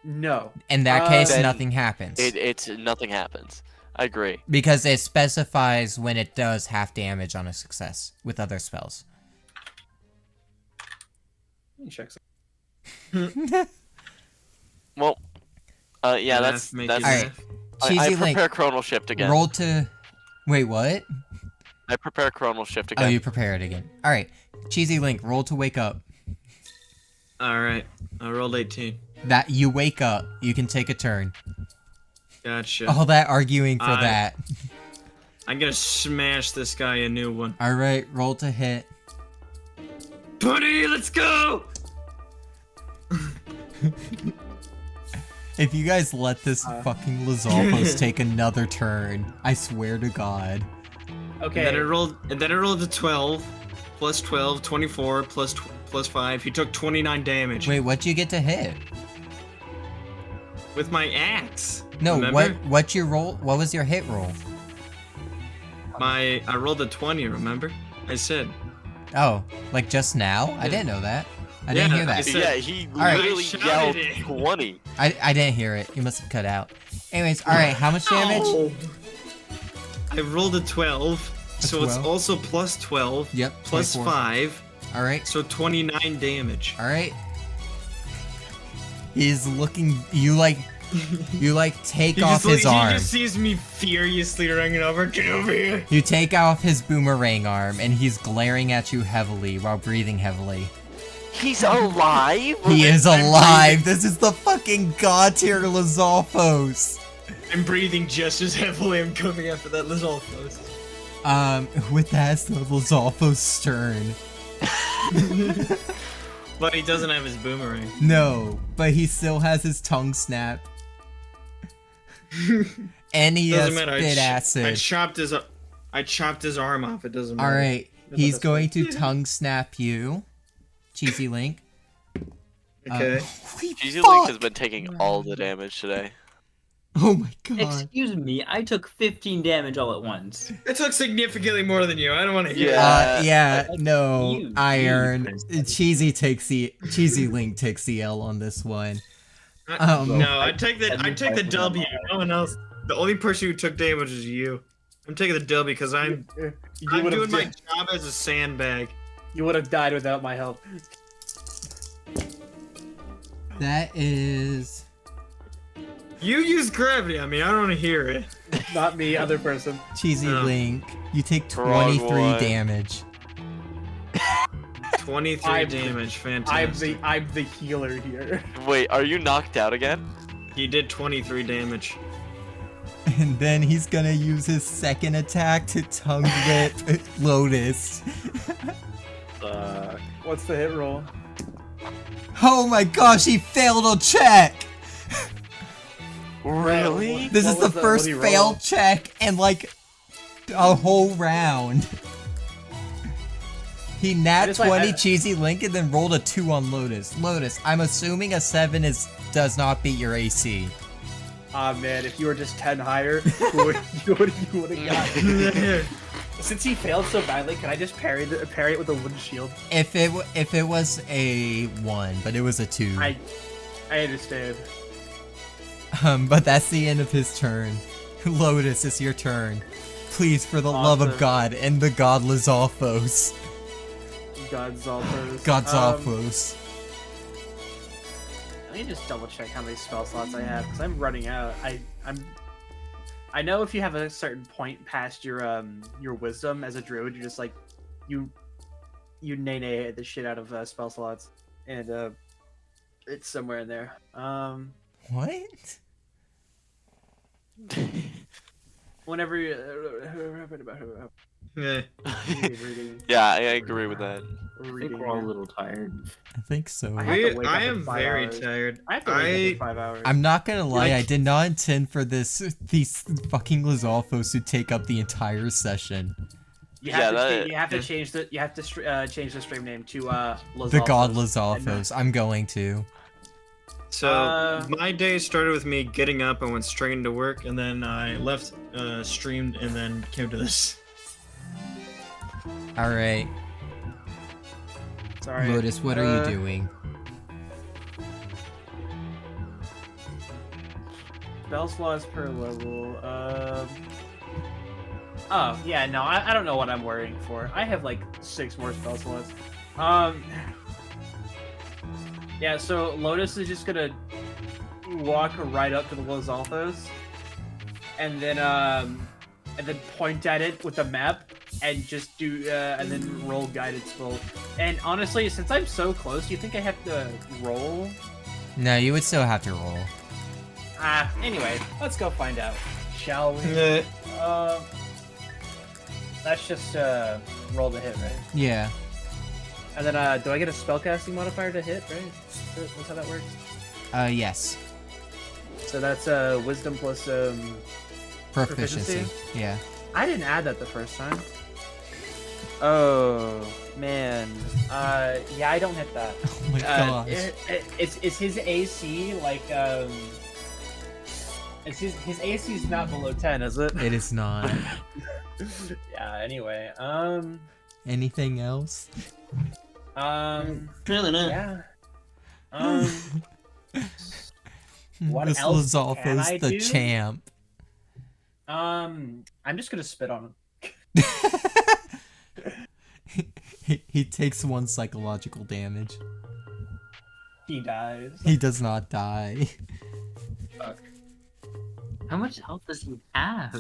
No. In that case, Then nothing happens. It's nothing happens. I agree. Because it specifies when it does half damage on a success with other spells. Checks. Well, yeah, that's. Alright. I Cheesy Link, prepare Chronal Shift again. roll to... Wait, what? I prepare Chronal Shift Oh, again. you prepare it again. Alright. Cheesy Link, roll to wake up. Alright, I rolled 18. That you wake up. You can take a turn. Gotcha. All that arguing for that. I'm gonna smash this guy a new one. Alright, roll to hit. 20, let's go! If you guys let this fucking Lizalfos take another turn, I swear to God. Okay. And then I rolled a 12, plus 12, 24, plus 5. He took 29 damage. Wait, what'd you get to hit? With my axe. No, remember? what's your roll? What was your hit roll? I rolled a 20, remember? I said. Oh, like just now? I didn't know that. I didn't hear that. Yeah, he Alright. literally yelled 20. I didn't hear it. You must have cut out. Anyways, alright, how much damage? I rolled a 12, so 12? it's also plus 12. Yep, Plus 24. 5, Alright, so 29 damage. alright. He's looking, you take off his arm. He just sees me furiously running over. Get over here! You take off his boomerang arm, and he's glaring at you heavily while breathing heavily. He's alive? He is alive! This is the fucking god tier Lizalfos! I'm breathing just as heavily. I'm coming after that Lizalfos. With that, it's the Lizalfos' turn. But he doesn't have his boomerang. No, but he still has his tongue snap. And he has Doesn't matter. spit I acid. chopped his arm off. It doesn't matter. Alright, he's going to tongue snap you. Cheesy Link. Okay. Holy Cheesy fuck! Link has been taking all the damage today. Oh my god. Excuse me, I took 15 damage all at once. It took significantly more than you. I don't want to hear Yeah. Yeah, no, You- Iron. Cheesy Link takes the L on this one. that. No, I take the W. No one else. The only person who took damage is you. I'm taking the W because I'm doing my job as a sandbag. You would have died without my help. That is... You use gravity on me. I don't want to hear it. Not me, other person. Cheesy No. Link. You take Wrong 23 one. damage. 23 I'm- damage. Fantastic. I'm the healer here. Wait, are you knocked out again? He did 23 damage. And then he's gonna use his second attack to tongue whip Lotus. What's the hit roll? Oh my gosh, he failed a check! Really? This is What the was that? first What'd he roll? failed check in like a whole round. He nat just 20 like- Cheesy Link and then rolled a 2 on Lotus. Lotus, I'm assuming a 7 does not beat your AC. Ah man, if you were just 10 higher, you would have gotten it. Since he failed so badly, can I just parry it with a wooden shield? If it was a 1, but it was a 2. I understand. But that's the end of his turn. Lotus, it's your turn. Please, for the love of Awesome. God, end the god Lizalfos. Godzalfos. Godzalfos. Let me just double check how many spell slots I have, because I'm running out. I know if you have a certain point past your wisdom as a druid, you're just like you nay the shit out of spell slots, and it's somewhere in there. What? Whenever you Yeah. Yeah, I agree with that. I think we're all a little tired. I think so. I have to wake up I in am 5 very hours. tired. I have to wake up in 5 hours. I'm not gonna lie, I Like- did not intend for these fucking Lizalfos to take up the entire session. You Yeah, have, that- to, you have to change the change the stream name to The god Lizalfos. Lizalfos. I'm going to. So my day started with me getting up. I went straight into work, and then I left, streamed, and then came to this. Alright. Sorry. Lotus, what are you doing? Spell slots per level. Oh yeah, no, I don't know what I'm worrying for. I have like 6 more spell slots. Yeah, so Lotus is just gonna walk right up to the LizGodfols and then point at it with the map and just do and then roll guided spell. And honestly, since I'm so close, you think I have to roll? No, you would still have to roll. Anyway, let's go find out, shall we? That's just roll to hit, right? Yeah. And then do I get a spellcasting modifier to hit, right? That's how that works? Yes. So that's wisdom plus Proficiency. Yeah. I didn't add that the first time. Oh man. Yeah, I don't hit that. Oh my gosh. Is his AC like is his AC is not below 10, is it? It is not. Yeah, anyway. Anything else? Apparently not. Yeah. What This else can LizGodfols I the do? champ. I'm just gonna spit on him. He takes 1 psychological damage. He dies. He does not die. Fuck. How much health does he have?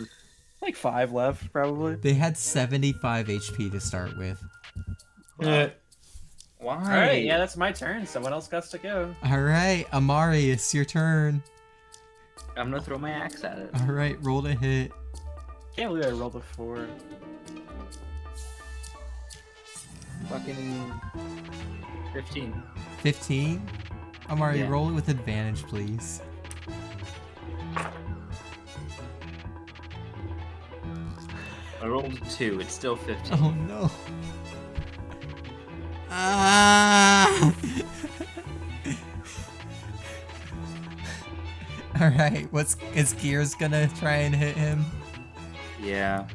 Like 5 left, probably. They had 75 HP to start with. Why? Alright, yeah, that's my turn. Someone else got to go. Alright, Amari, it's your turn. I'm gonna throw my axe at it. Alright, roll to hit. Can't believe I rolled a 4. Fucking 15. 15? Amari, Yeah. roll it with advantage, please. I rolled 2. It's still 15. Oh no. Ah! Alright, is Gears gonna try and hit him? Yeah,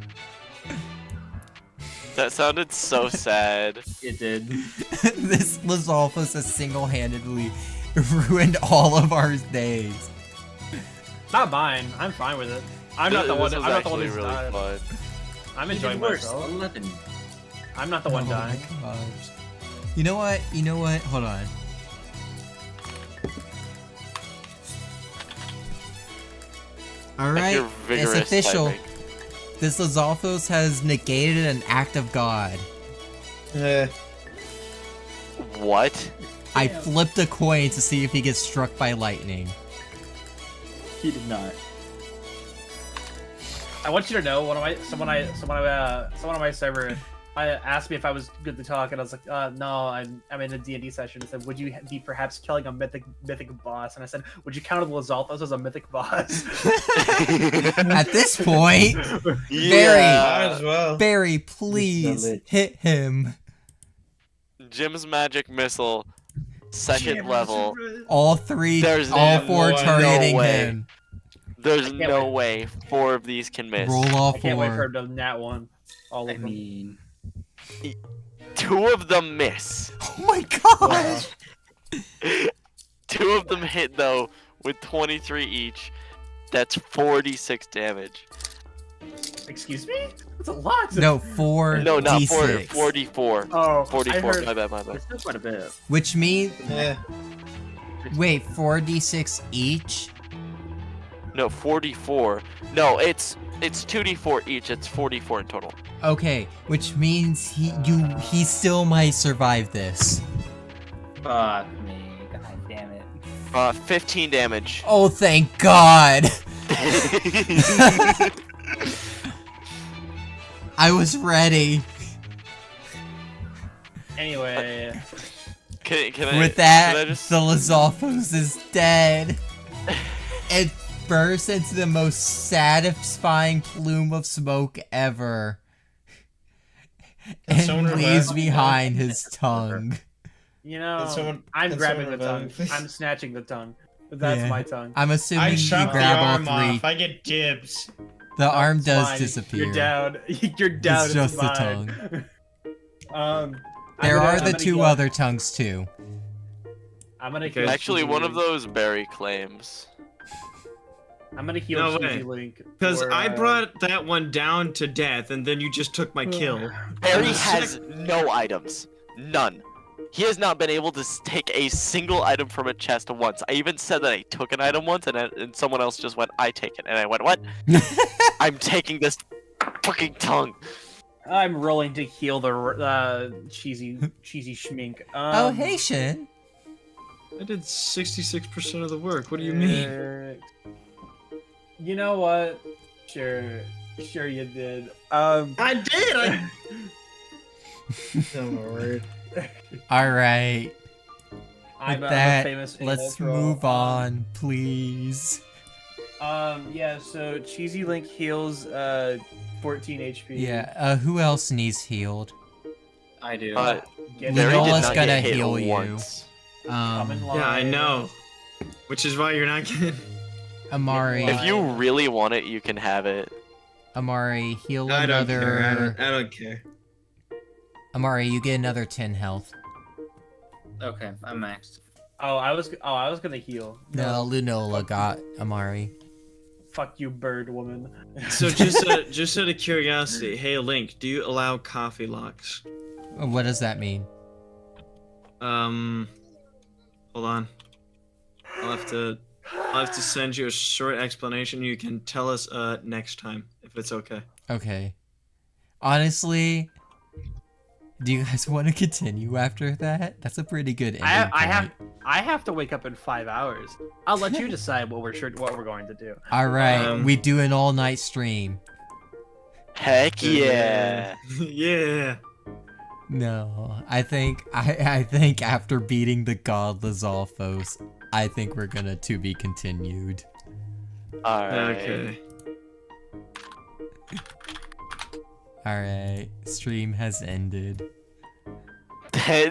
That sounded so sad. it did. This LizGodfols has single-handedly ruined all of our days. Not mine. I'm fine with it. I'm not the one. This I'm was not the one actually who's really dying. fun. I'm Even enjoying worse, myself. 11. I'm not the one Oh dying. my gosh. You know what? Hold on. Alright, You're it's vigorous official. typing. This LizGodfols has negated an act of God. What? I flipped a coin to see if he gets struck by lightning. He did not. I want you to know, someone on my server, asked me if I was good to talk, and I was like, no, I'm in a D&D session. It said, would you be perhaps killing a mythic boss? And I said, would you count the LizGodfols as a mythic boss? At this point, Might as well. Barry, please hit him. Jim's magic missile, second level. All There's four no targeting way. him. There's can't no way 4 of these can miss. Roll all I can't wait for four. him to nat 1. All I of them. mean, 2 of them miss. Oh my gosh! 2 of them hit though with 23 each. That's 46 damage. Excuse me? That's a lot. No, 4 No, not 4. D6. 44. Oh, 44. I heard, My bad. it's still quite a bit. Which means, Yeah. wait, 4d6 each? No, 44. No, it's 2d4 each. It's 44 in total. Okay, which means he still might survive this. Fuck me. God damn it. 15 damage. Oh, thank God! I was ready. Anyway, Can I? With that, can I just- the LizGodfols is dead. It bursts into the most satisfying plume of smoke ever. And someone leaves revive- behind his tongue. you know, Can someone- I'm can grabbing the someone tongue. revive me, please? I'm snatching the tongue. But that's Yeah. my tongue. I'm I assuming you shot the grab all arm 3. off. I get dibs. The arm It's does fine. disappear. You're down. You're down. It's just the mine. There are I'm the gonna 2 heal- other tongues too. I'm gonna Okay. heal Actually, Suzy one of Link. those Barry claims. I'm gonna heal No Suzy way. Link. Because for, I brought that one down to death, and then you just took my kill. Barry has no items. None. He has not been able to take a single item from a chest once. I even said that I took an item once, and someone else just went, "I take it," and I went, "What?" I'm taking this fucking tongue. I'm rolling to heal the cheesy schmink. Oh, hey, Shin. I did 66% of the work. What do you mean? You know what? Sure you did. I did. Oh my word. All right. I'm With a that, famous let's roll. move on, please. Yeah. So cheesy Link heals 14 HP. Yeah. Who else needs healed? I do. Get Very it. did Nola's not gonna get hit heal you. once. Come in line. Yeah, I know. Which is why you're not getting. Amari. If you really want it, you can have it. Amari, heal I don't another. care. I don't care. Amari, you get another 10 health. Okay, I'm maxed. I was gonna heal. No, Lunola got Amari. Fuck you, bird woman. So just out of curiosity, hey Link, do you allow coffee locks? What does that mean? Hold on. I'll have to send you a short explanation. You can tell us next time if it's okay. Okay. Honestly, do you guys want to continue after that? That's a pretty good ending point. I have to wake up in 5 hours. I'll let you decide what we're going to do. All right, we do an all-night stream. Heck yeah. Yeah. No, I think after beating the god LizGodfols, I think we're gonna to be continued. Alright. Okay. All right, stream has ended. Okay.